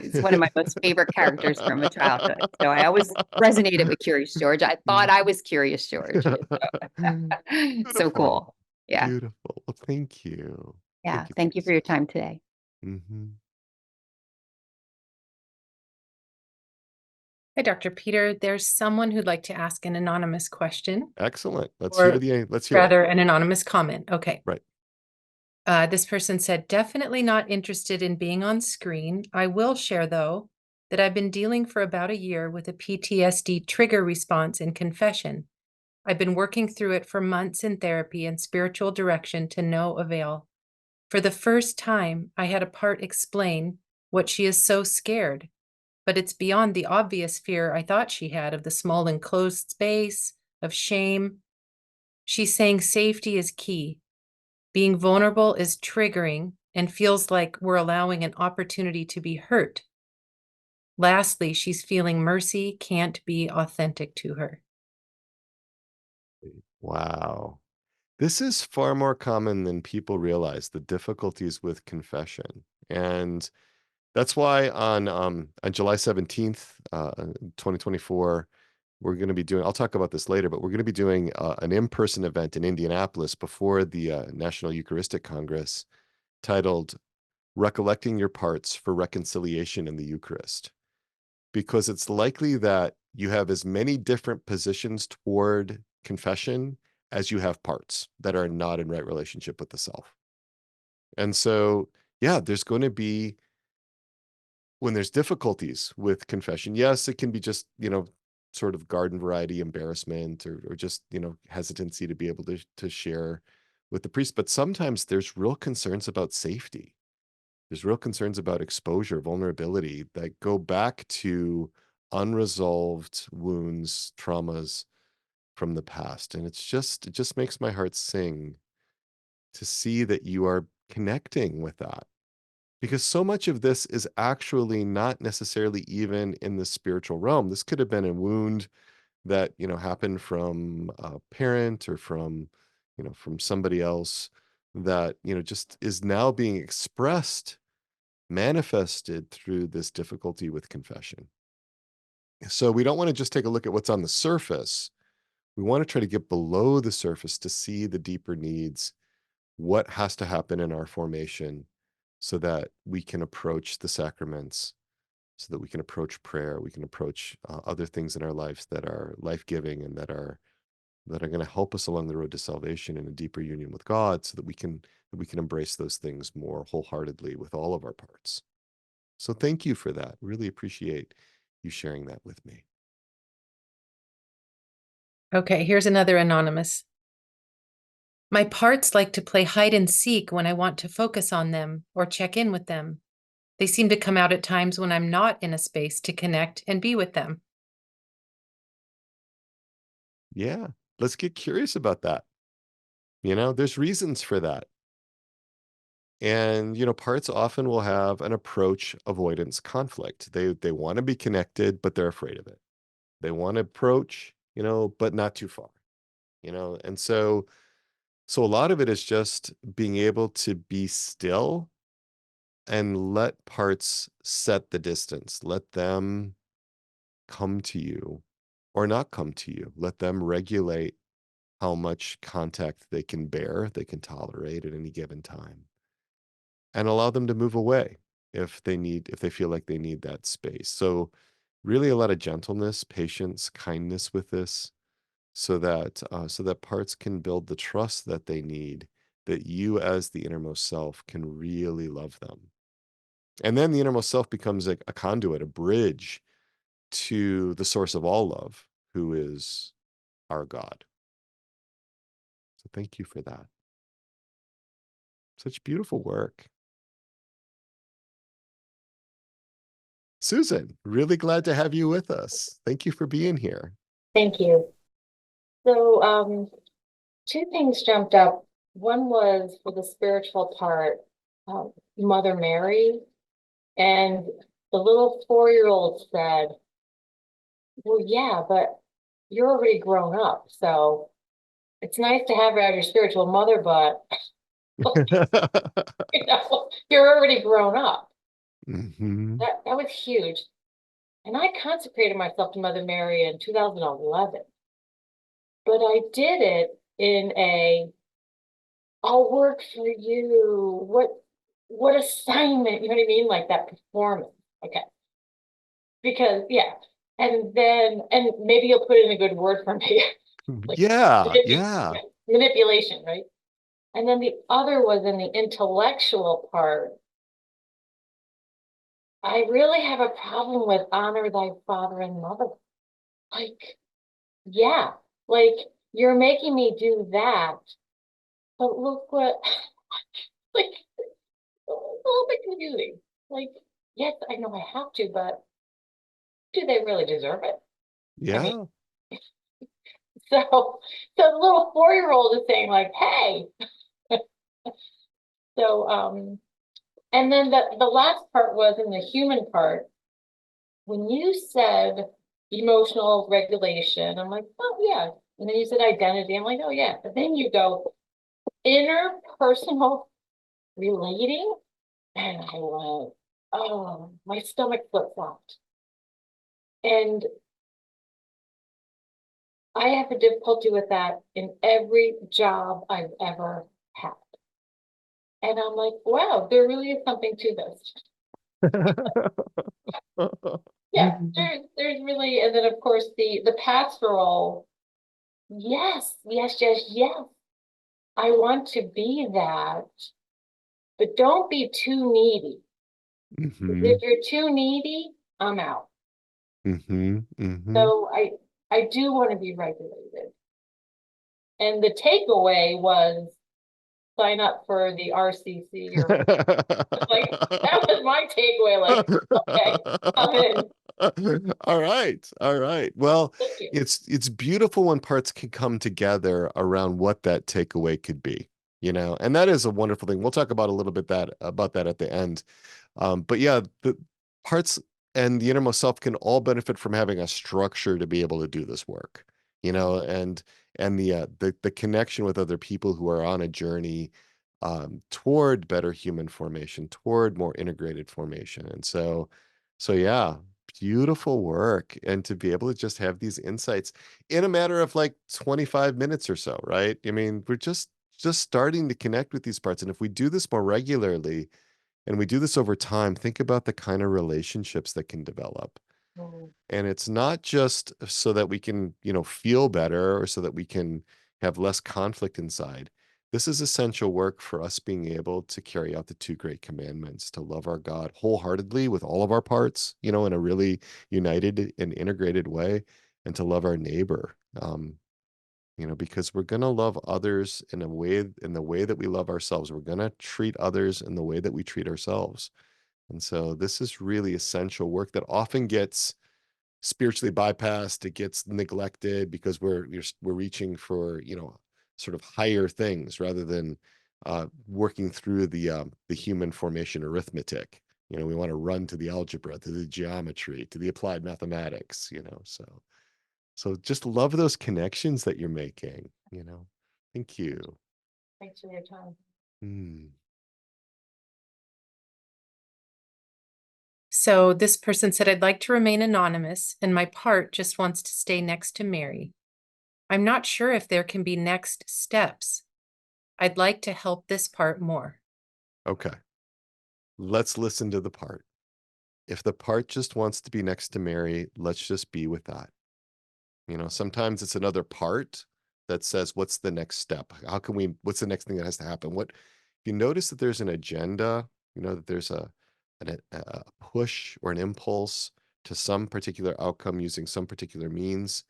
it's one of my most favorite characters from my childhood. So I always resonated with Curious George. I thought I was Curious George. So cool. Yeah. Beautiful. Well, thank you. Yeah. Thank you for your time today. Hi, Dr. Peter. There's someone who'd like to ask an anonymous question. Excellent. Let's Or hear it. rather, an anonymous comment. Okay. Right. This person said, definitely not interested in being on screen. I will share, though, that I've been dealing for about a year with a PTSD trigger response in confession. I've been working through it for months in therapy and spiritual direction to no avail. For the first time, I had a part explain what she is so scared, but it's beyond the obvious fear I thought she had of the small enclosed space, of shame. She's saying safety is key. Being vulnerable is triggering and feels like we're allowing an opportunity to be hurt. Lastly, she's feeling mercy can't be authentic to her. Wow. This is far more common than people realize, the difficulties with confession. And that's why on July 17th, 2024, we're going to be doing, I'll talk about this later, but we're going to be doing an in-person event in Indianapolis before the National Eucharistic Congress titled Recollecting Your Parts for Reconciliation in the Eucharist. Because it's likely that you have as many different positions toward confession as you have parts that are not in right relationship with the self. And so, yeah, there's going to be, when there's difficulties with confession, yes, it can be just, sort of garden variety embarrassment or just, hesitancy to be able to share with the priest. But sometimes there's real concerns about safety. There's real concerns about exposure, vulnerability that go back to unresolved wounds, traumas from the past. And it just makes my heart sing to see that you are connecting with that. Because so much of this is actually not necessarily even in the spiritual realm. This could have been a wound that, happened from a parent or from somebody else that, just is now being expressed, manifested through this difficulty with confession. So we don't want to just take a look at what's on the surface. We want to try to get below the surface to see the deeper needs, what has to happen in our formation so that we can approach the sacraments, so that we can approach prayer, we can approach other things in our lives that are life-giving and that are going to help us along the road to salvation and a deeper union with God, so that we can embrace those things more wholeheartedly with all of our parts. So thank you for that. Really appreciate you sharing that with me. Okay, here's another anonymous. My parts like to play hide and seek when I want to focus on them or check in with them. They seem to come out at times when I'm not in a space to connect and be with them. Yeah, let's get curious about that. There's reasons for that. And, parts often will have an approach avoidance conflict. They want to be connected, but they're afraid of it. They want to approach, but not too far, and so a lot of it is just being able to be still and let parts set the distance. Let them come to you or not come to you. Let them regulate how much contact they can bear, they can tolerate at any given time, and allow them to move away if they feel like they need that space. So really a lot of gentleness, patience, kindness with this, so that parts can build the trust that they need, that you as the innermost self can really love them. And then the innermost self becomes a conduit, a bridge to the source of all love, who is our God. So thank you for that. Such beautiful work. Susan, really glad to have you with us. Thank you for being here. Thank you. So, two things jumped up. One was for the spiritual part, Mother Mary, and the little 4-year-old said, well, yeah, but you're already grown up, so it's nice to have her as your spiritual mother, but you know, you're already grown up. That was huge. And I consecrated myself to Mother Mary in 2011. But I did it in I'll work for you. What assignment? You know what I mean? Like that performance. Okay. Because yeah. And maybe you'll put in a good word for me. Like Yeah, yeah. manipulation, right? And then the other was in the intellectual part. I really have a problem with honor thy father and mother. Like, yeah, like you're making me do that. But look what, like, it's a little bit confusing. Like, yes, I know I have to, but do they really deserve it? Yeah. I mean, so the little 4-year-old is saying like, hey. So, and then the last part was in the human part. When you said emotional regulation, I'm like, oh yeah. And then you said identity. I'm like, oh yeah. But then you go interpersonal relating. And I went, oh, my stomach flip-flopped. And I have a difficulty with that in every job I've ever had. And I'm like, wow, there really is something to this. Yeah, there's really, and then of course the pastoral, yes, yes, yes, yes. I want to be that, but don't be too needy. If you're too needy, I'm out. So I do want to be regulated. And the takeaway was sign up for the RCC or like that was my takeaway. Like, okay, I'm in. All right. All right. Well, Thank you. it's beautiful when parts can come together around what that takeaway could be, you know, and that is a wonderful thing. We'll talk about a little bit about that at the end. But yeah, the parts and the innermost self can all benefit from having a structure to be able to do this work, you know, and the connection with other people who are on a journey toward better human formation, toward more integrated formation. And so yeah, beautiful work. And to be able to just have these insights in a matter of like 25 minutes or so, right? I mean, we're just starting to connect with these parts. And if we do this more regularly and we do this over time, think about the kind of relationships that can develop. And it's not just so that we can, you know, feel better or so that we can have less conflict inside. This is essential work for us being able to carry out the 2 great commandments, to love our God wholeheartedly with all of our parts, you know, in a really united and integrated way, and to love our neighbor. You know, because we're going to love others in the way that we love ourselves. We're going to treat others in the way that we treat ourselves. And so this is really essential work that often gets spiritually bypassed. It gets neglected because we're reaching for, you know, sort of higher things rather than working through the human formation arithmetic. You know, we want to run to the algebra, to the geometry, to the applied mathematics, you know. So just love those connections that you're making, you know. Thank you. Thanks for your time. So this person said, I'd like to remain anonymous, and my part just wants to stay next to Mary. I'm not sure if there can be next steps. I'd like to help this part more. Okay. Let's listen to the part. If the part just wants to be next to Mary, let's just be with that. You know, sometimes it's another part that says, what's the next step? What's the next thing that has to happen? If you notice that there's an agenda, you know, that there's a push or an impulse to some particular outcome using some particular means,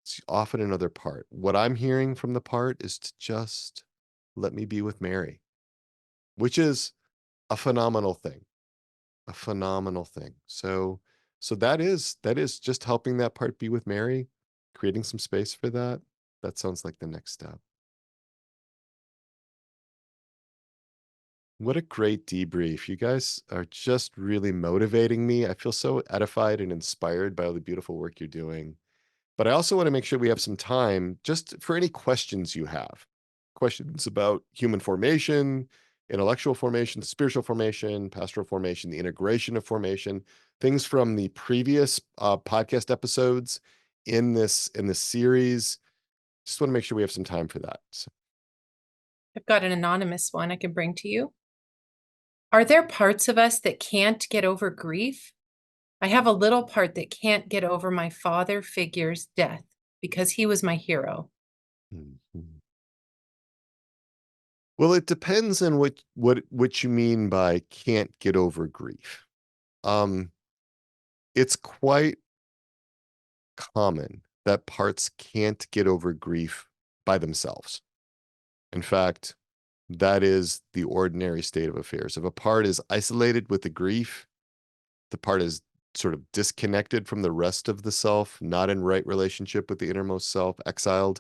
it's often another part. What I'm hearing from the part is to just let me be with Mary, which is a phenomenal thing. A phenomenal thing. So that is just helping that part be with Mary. creating some space for that. That sounds like the next step. What a great debrief. You guys are just really motivating me. I feel so edified and inspired by all the beautiful work you're doing. But I also want to make sure we have some time just for any questions you have. Questions about human formation, intellectual formation, spiritual formation, pastoral formation, the integration of formation, things from the previous podcast episodes in this series. Just want to make sure we have some time for that. So. I've got an anonymous one I can bring to you. Are there parts of us that can't get over grief? I have a little part that can't get over my father figure's death because he was my hero. Mm-hmm. Well, it depends on what you mean by can't get over grief. It's quite common that parts can't get over grief by themselves. In fact, that is the ordinary state of affairs. If a part is isolated with the grief, the part is sort of disconnected from the rest of the self, not in right relationship with the innermost self, exiled,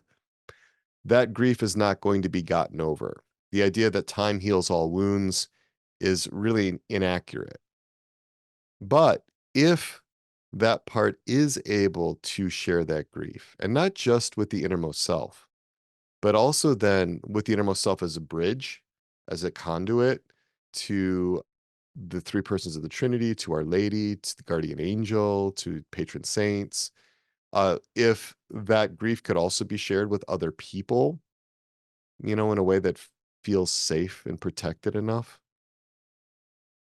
that grief is not going to be gotten over. The idea that time heals all wounds is really inaccurate. But if that part is able to share that grief, and not just with the innermost self, but also then with the innermost self as a bridge, as a conduit to the three persons of the Trinity, to Our Lady, to the guardian angel, to patron saints, if that grief could also be shared with other people, in a way that feels safe and protected enough,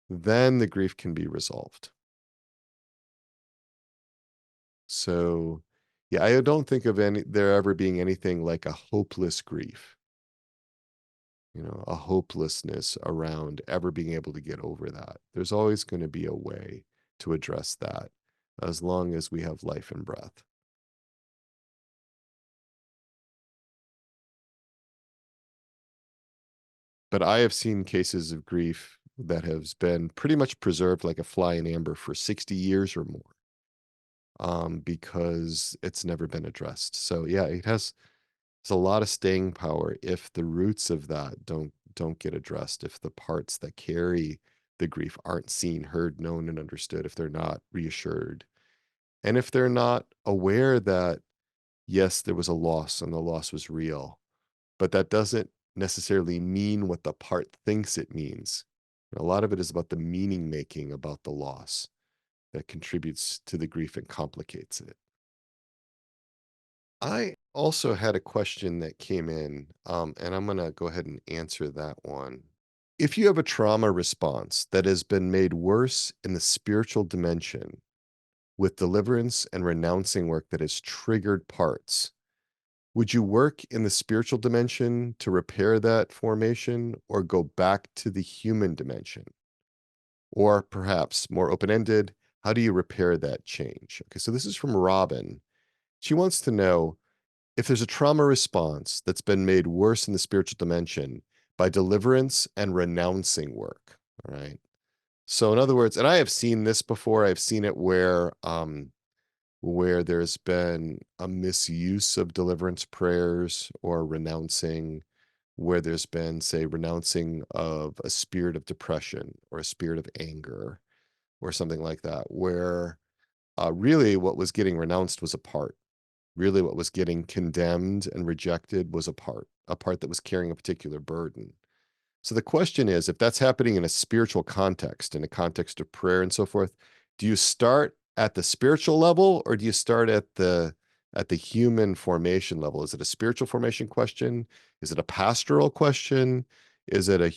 then the grief can be resolved. So, yeah, I don't think of there ever being anything like a hopeless grief, a hopelessness around ever being able to get over that. There's always going to be a way to address that as long as we have life and breath. But I have seen cases of grief that has been pretty much preserved like a fly in amber for 60 years or more, because it's never been addressed. So yeah, it has a lot of staying power if the roots of that don't get addressed, if the parts that carry the grief aren't seen, heard, known, and understood, if they're not reassured, and if they're not aware that, yes, there was a loss and the loss was real, but that doesn't necessarily mean what the part thinks it means. A lot of it is about the meaning making about the loss that contributes to the grief and complicates it. I also had a question that came in, and I'm going to go ahead and answer that one. If you have a trauma response that has been made worse in the spiritual dimension with deliverance and renouncing work that has triggered parts, would you work in the spiritual dimension to repair that formation or go back to the human dimension? Or perhaps more open-ended, how do you repair that change? Okay, so this is from Robyn. She wants to know if there's a trauma response that's been made worse in the spiritual dimension by deliverance and renouncing work. All right. So in other words, and I have seen this before, I've seen it where there's been a misuse of deliverance prayers or renouncing, where there's been, say, renouncing of a spirit of depression or a spirit of anger or something like that, where really what was getting renounced was a part. Really what was getting condemned and rejected was a part that was carrying a particular burden. So the question is, if that's happening in a spiritual context, in a context of prayer and so forth, do you start at the spiritual level or do you start at the human formation level? Is it a spiritual formation question? Is it a pastoral question? Is it an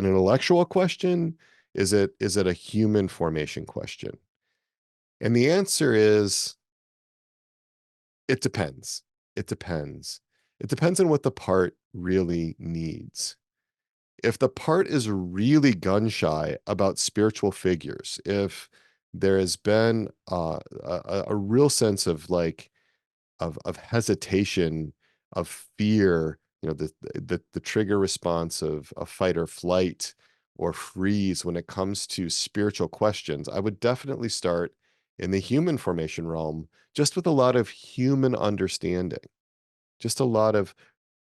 intellectual question? Is it a human formation question? And the answer is, it depends. It depends. It depends on what the part really needs. If the part is really gun shy about spiritual figures, if there has been a real sense of of hesitation, of fear, the trigger response of fight or flight or freeze when it comes to spiritual questions, I would definitely start in the human formation realm, just with a lot of human understanding, just a lot of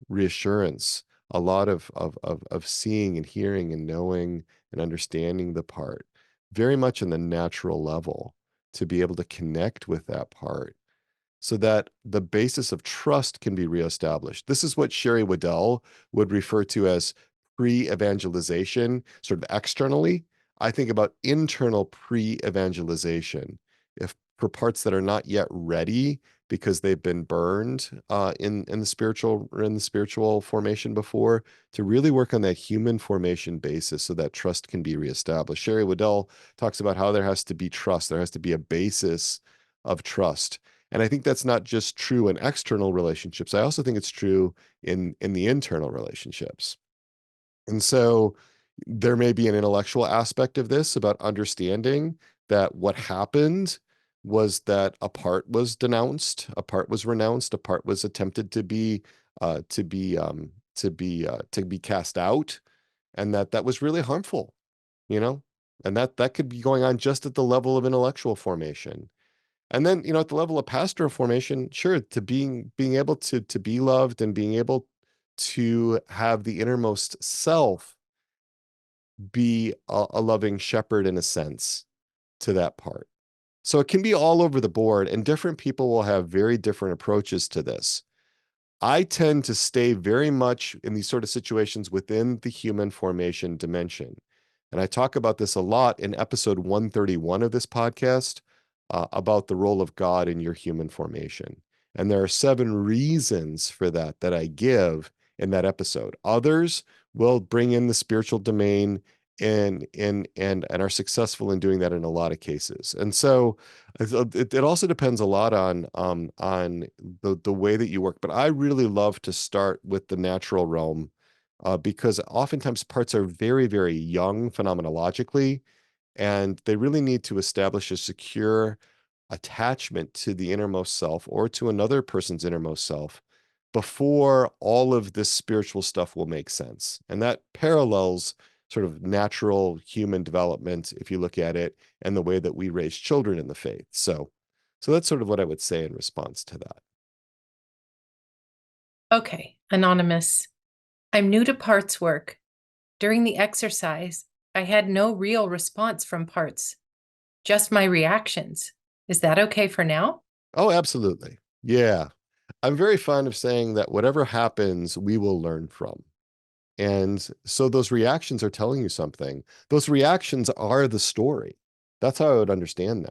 reassurance, a lot of seeing and hearing and knowing and understanding the part, very much in the natural level, to be able to connect with that part so that the basis of trust can be reestablished. This is what Sherry Waddell would refer to as pre-evangelization, sort of externally. I think about internal pre-evangelization. If for parts that are not yet ready because they've been burned in the spiritual formation before, to really work on that human formation basis so that trust can be reestablished. Sherry Waddell talks about how there has to be trust. There has to be a basis of trust. And I think that's not just true in external relationships. I also think it's true in the internal relationships. And so there may be an intellectual aspect of this about understanding that what happened was that a part was denounced, a part was renounced, a part was attempted to be cast out, and that was really harmful, you know, and that could be going on just at the level of intellectual formation. And then, at the level of pastoral formation, sure, to being able to be loved and being able to have the innermost self be a loving shepherd in a sense to that part. So it can be all over the board, and different people will have very different approaches to this. I tend to stay very much in these sort of situations within the human formation dimension. And I talk about this a lot in episode 131 of this podcast about the role of God in your human formation. And there are 7 reasons for that I give in that episode. Others will bring in the spiritual domain and are successful in doing that in a lot of cases. And so it also depends a lot on the way that you work. But I really love to start with the natural realm because oftentimes parts are very, very young phenomenologically, and they really need to establish a secure attachment to the innermost self or to another person's innermost self before all of this spiritual stuff will make sense. And that parallels sort of natural human development, if you look at it, and the way that we raise children in the faith. So that's sort of what I would say in response to that. Okay, Anonymous. I'm new to parts work. During the exercise, I had no real response from parts, just my reactions. Is that okay for now? Oh, absolutely. Yeah. I'm very fond of saying that whatever happens, we will learn from. And so those reactions are telling you something. Those reactions are the story. That's how I would understand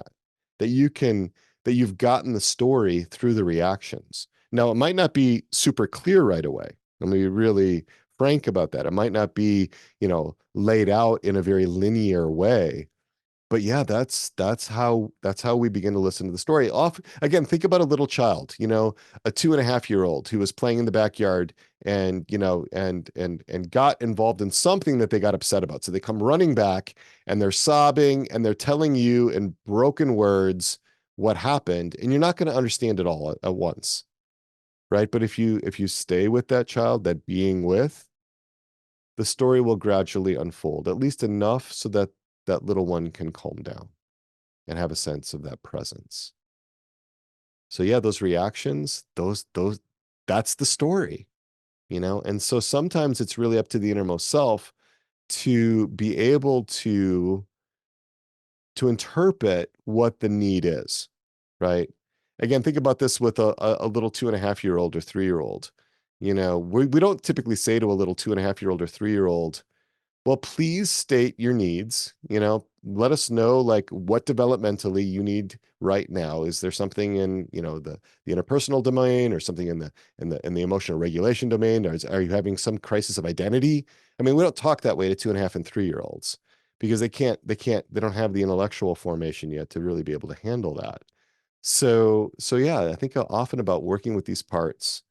that you've gotten the story through the reactions. Now, it might not be super clear right away. Let me be really frank about that. It might not be, laid out in a very linear way. But yeah, that's how we begin to listen to the story. Again, think about a little child, a 2.5-year-old who was playing in the backyard and got involved in something that they got upset about. So they come running back and they're sobbing and they're telling you in broken words what happened, and you're not going to understand it all at once, right? But if you stay with that child, that being with, the story will gradually unfold, at least enough so that that little one can calm down and have a sense of that presence. So yeah, those reactions, that's the story, And so sometimes it's really up to the innermost self to be able to interpret what the need is, right? Again, think about this with a little 2.5-year-old or 3-year-old. We don't typically say to a little 2.5-year-old or 3-year-old, well, please state your needs, let us know like what developmentally you need right now. Is there something in, the interpersonal domain or something in the emotional regulation domain? Are you having some crisis of identity? I mean, we don't talk that way to 2.5 and 3-year-olds because they don't have the intellectual formation yet to really be able to handle that. So yeah, I think often about working with these parts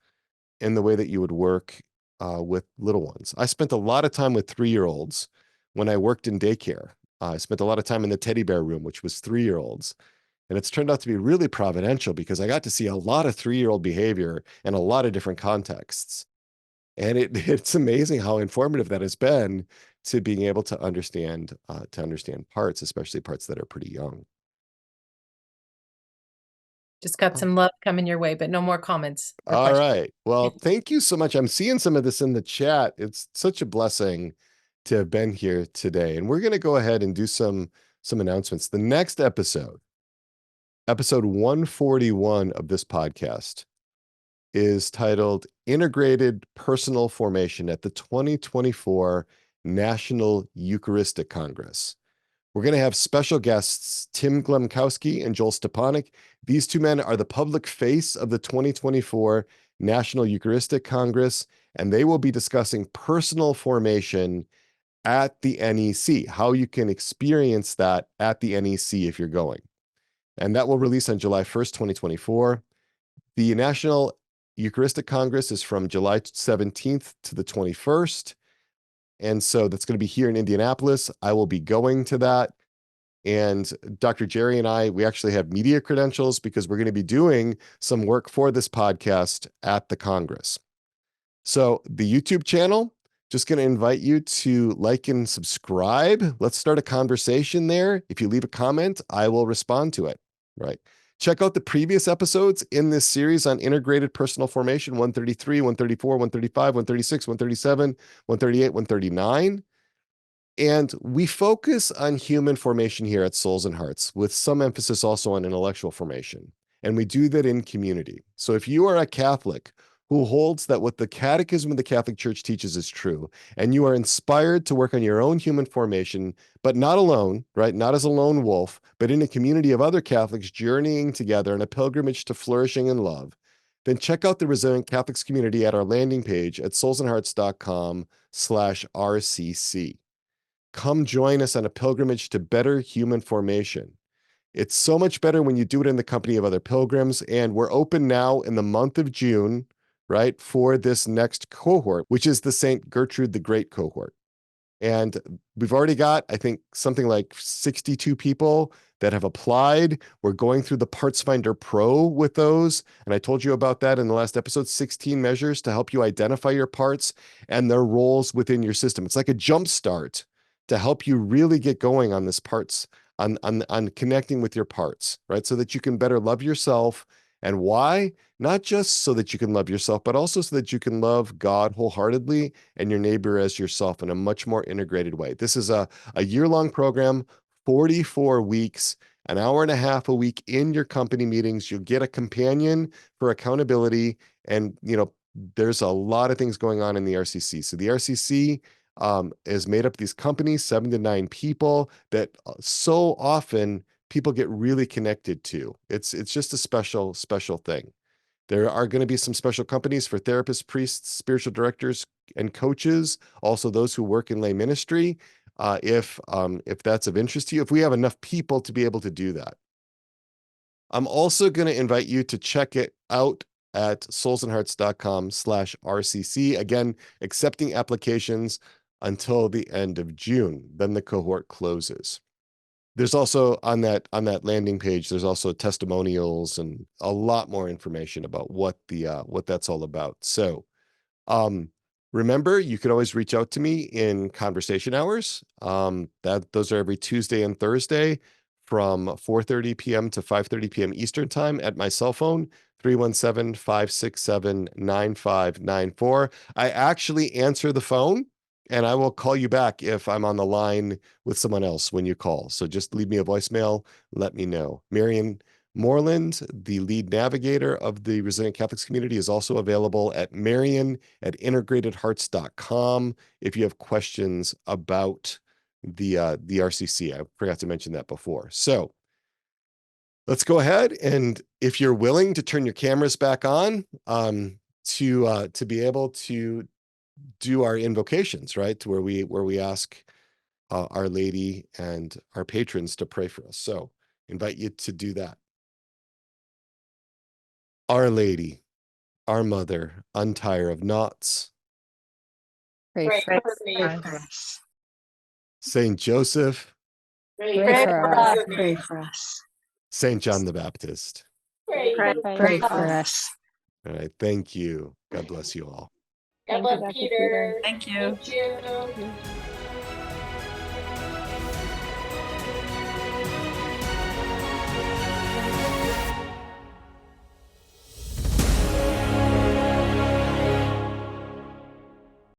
in the way that you would work with little ones. I spent a lot of time with 3-year-olds when I worked in daycare. I spent a lot of time in the teddy bear room, which was 3-year-olds. And it's turned out to be really providential because I got to see a lot of 3-year-old behavior in a lot of different contexts. And it's amazing how informative that has been to being able to understand parts, especially parts that are pretty young. Just got some love coming your way, but no more comments. or All questions. right. Well, thank you so much. I'm seeing some of this in the chat. It's such a blessing to have been here today. And we're going to go ahead and do some announcements. The next episode 141 of this podcast, is titled Integrated Personal Formation at the 2024 National Eucharistic Congress. We're going to have special guests, Tim Glemkowski and Joel Stepanek. These two men are the public face of the 2024 National Eucharistic Congress, and they will be discussing personal formation at the NEC, how you can experience that at the NEC if you're going. And that will release on July 1st, 2024. The National Eucharistic Congress is from July 17th to the 21st. And so that's going to be here in Indianapolis. I will be going to that. And Dr. Jerry and I, we actually have media credentials because we're going to be doing some work for this podcast at the Congress. So the YouTube channel, just going to invite you to like and subscribe. Let's start a conversation there. If you leave a comment, I will respond to it. Right. Check out the previous episodes in this series on integrated personal formation, 133, 134, 135, 136, 137, 138, 139. And we focus on human formation here at Souls and Hearts, with some emphasis also on intellectual formation. And we do that in community. So if you are a Catholic who holds that what the Catechism of the Catholic Church teaches is true, and you are inspired to work on your own human formation, but not alone, right? Not as a lone wolf, but in a community of other Catholics journeying together on a pilgrimage to flourishing in love, then check out the Resilient Catholics community at our landing page at soulsandhearts.com/RCC. Come join us on a pilgrimage to better human formation. It's so much better when you do it in the company of other pilgrims, and we're open now in the month of June, right, for this next cohort, which is the St. Gertrude the Great cohort. And we've already got, I think, something like 62 people that have applied. We're going through the Parts Finder Pro with those. And I told you about that in the last episode, 16 measures to help you identify your parts and their roles within your system. It's like a jump start to help you really get going on this parts, on connecting with your parts, right? So that you can better love yourself. And why? Not just so that you can love yourself, but also so that you can love God wholeheartedly and your neighbor as yourself in a much more integrated way. This is a year-long program, 44 weeks, an hour and a half a week in your company meetings. You'll get a companion for accountability. And, you know, there's a lot of things going on in the RCC. So the RCC is made up of these companies, 7 to 9 people that so often people get really connected to. It's just a special thing. There are going to be some special companies for therapists, priests, spiritual directors, and coaches. Also, those who work in lay ministry, if that's of interest to you, if we have enough people to be able to do that. I'm also going to invite you to check it out at soulsandhearts.com/RCC. Again, accepting applications until the end of June. Then the cohort closes. There's also on that landing page, there's also testimonials and a lot more information about what that's all about. So remember, you can always reach out to me in conversation hours. Those are every Tuesday and Thursday from 4:30 p.m. to 5:30 p.m. Eastern time at my cell phone, 317-567-9594. I actually answer the phone. And I will return you back if I'm on the line with someone else when you call. So just leave me a voicemail, let me know. Marion Moreland, the lead navigator of the Resilient Catholics community, is also available at marion@integratedhearts.com if you have questions about the RCC. I forgot to mention that before. So let's go ahead, and if you're willing to turn your cameras back on, to be able to do our invocations, right? To where we ask Our Lady and our patrons to pray for us. So invite you to do that. Our Lady, our Mother, untire of knots. Pray for us. Saint Joseph, Pray for us. Pray for us. Saint John the Baptist. Pray for us. All right, thank you. God bless you all. God Thank you, bless Dr. Peter. Thank you. Thank you.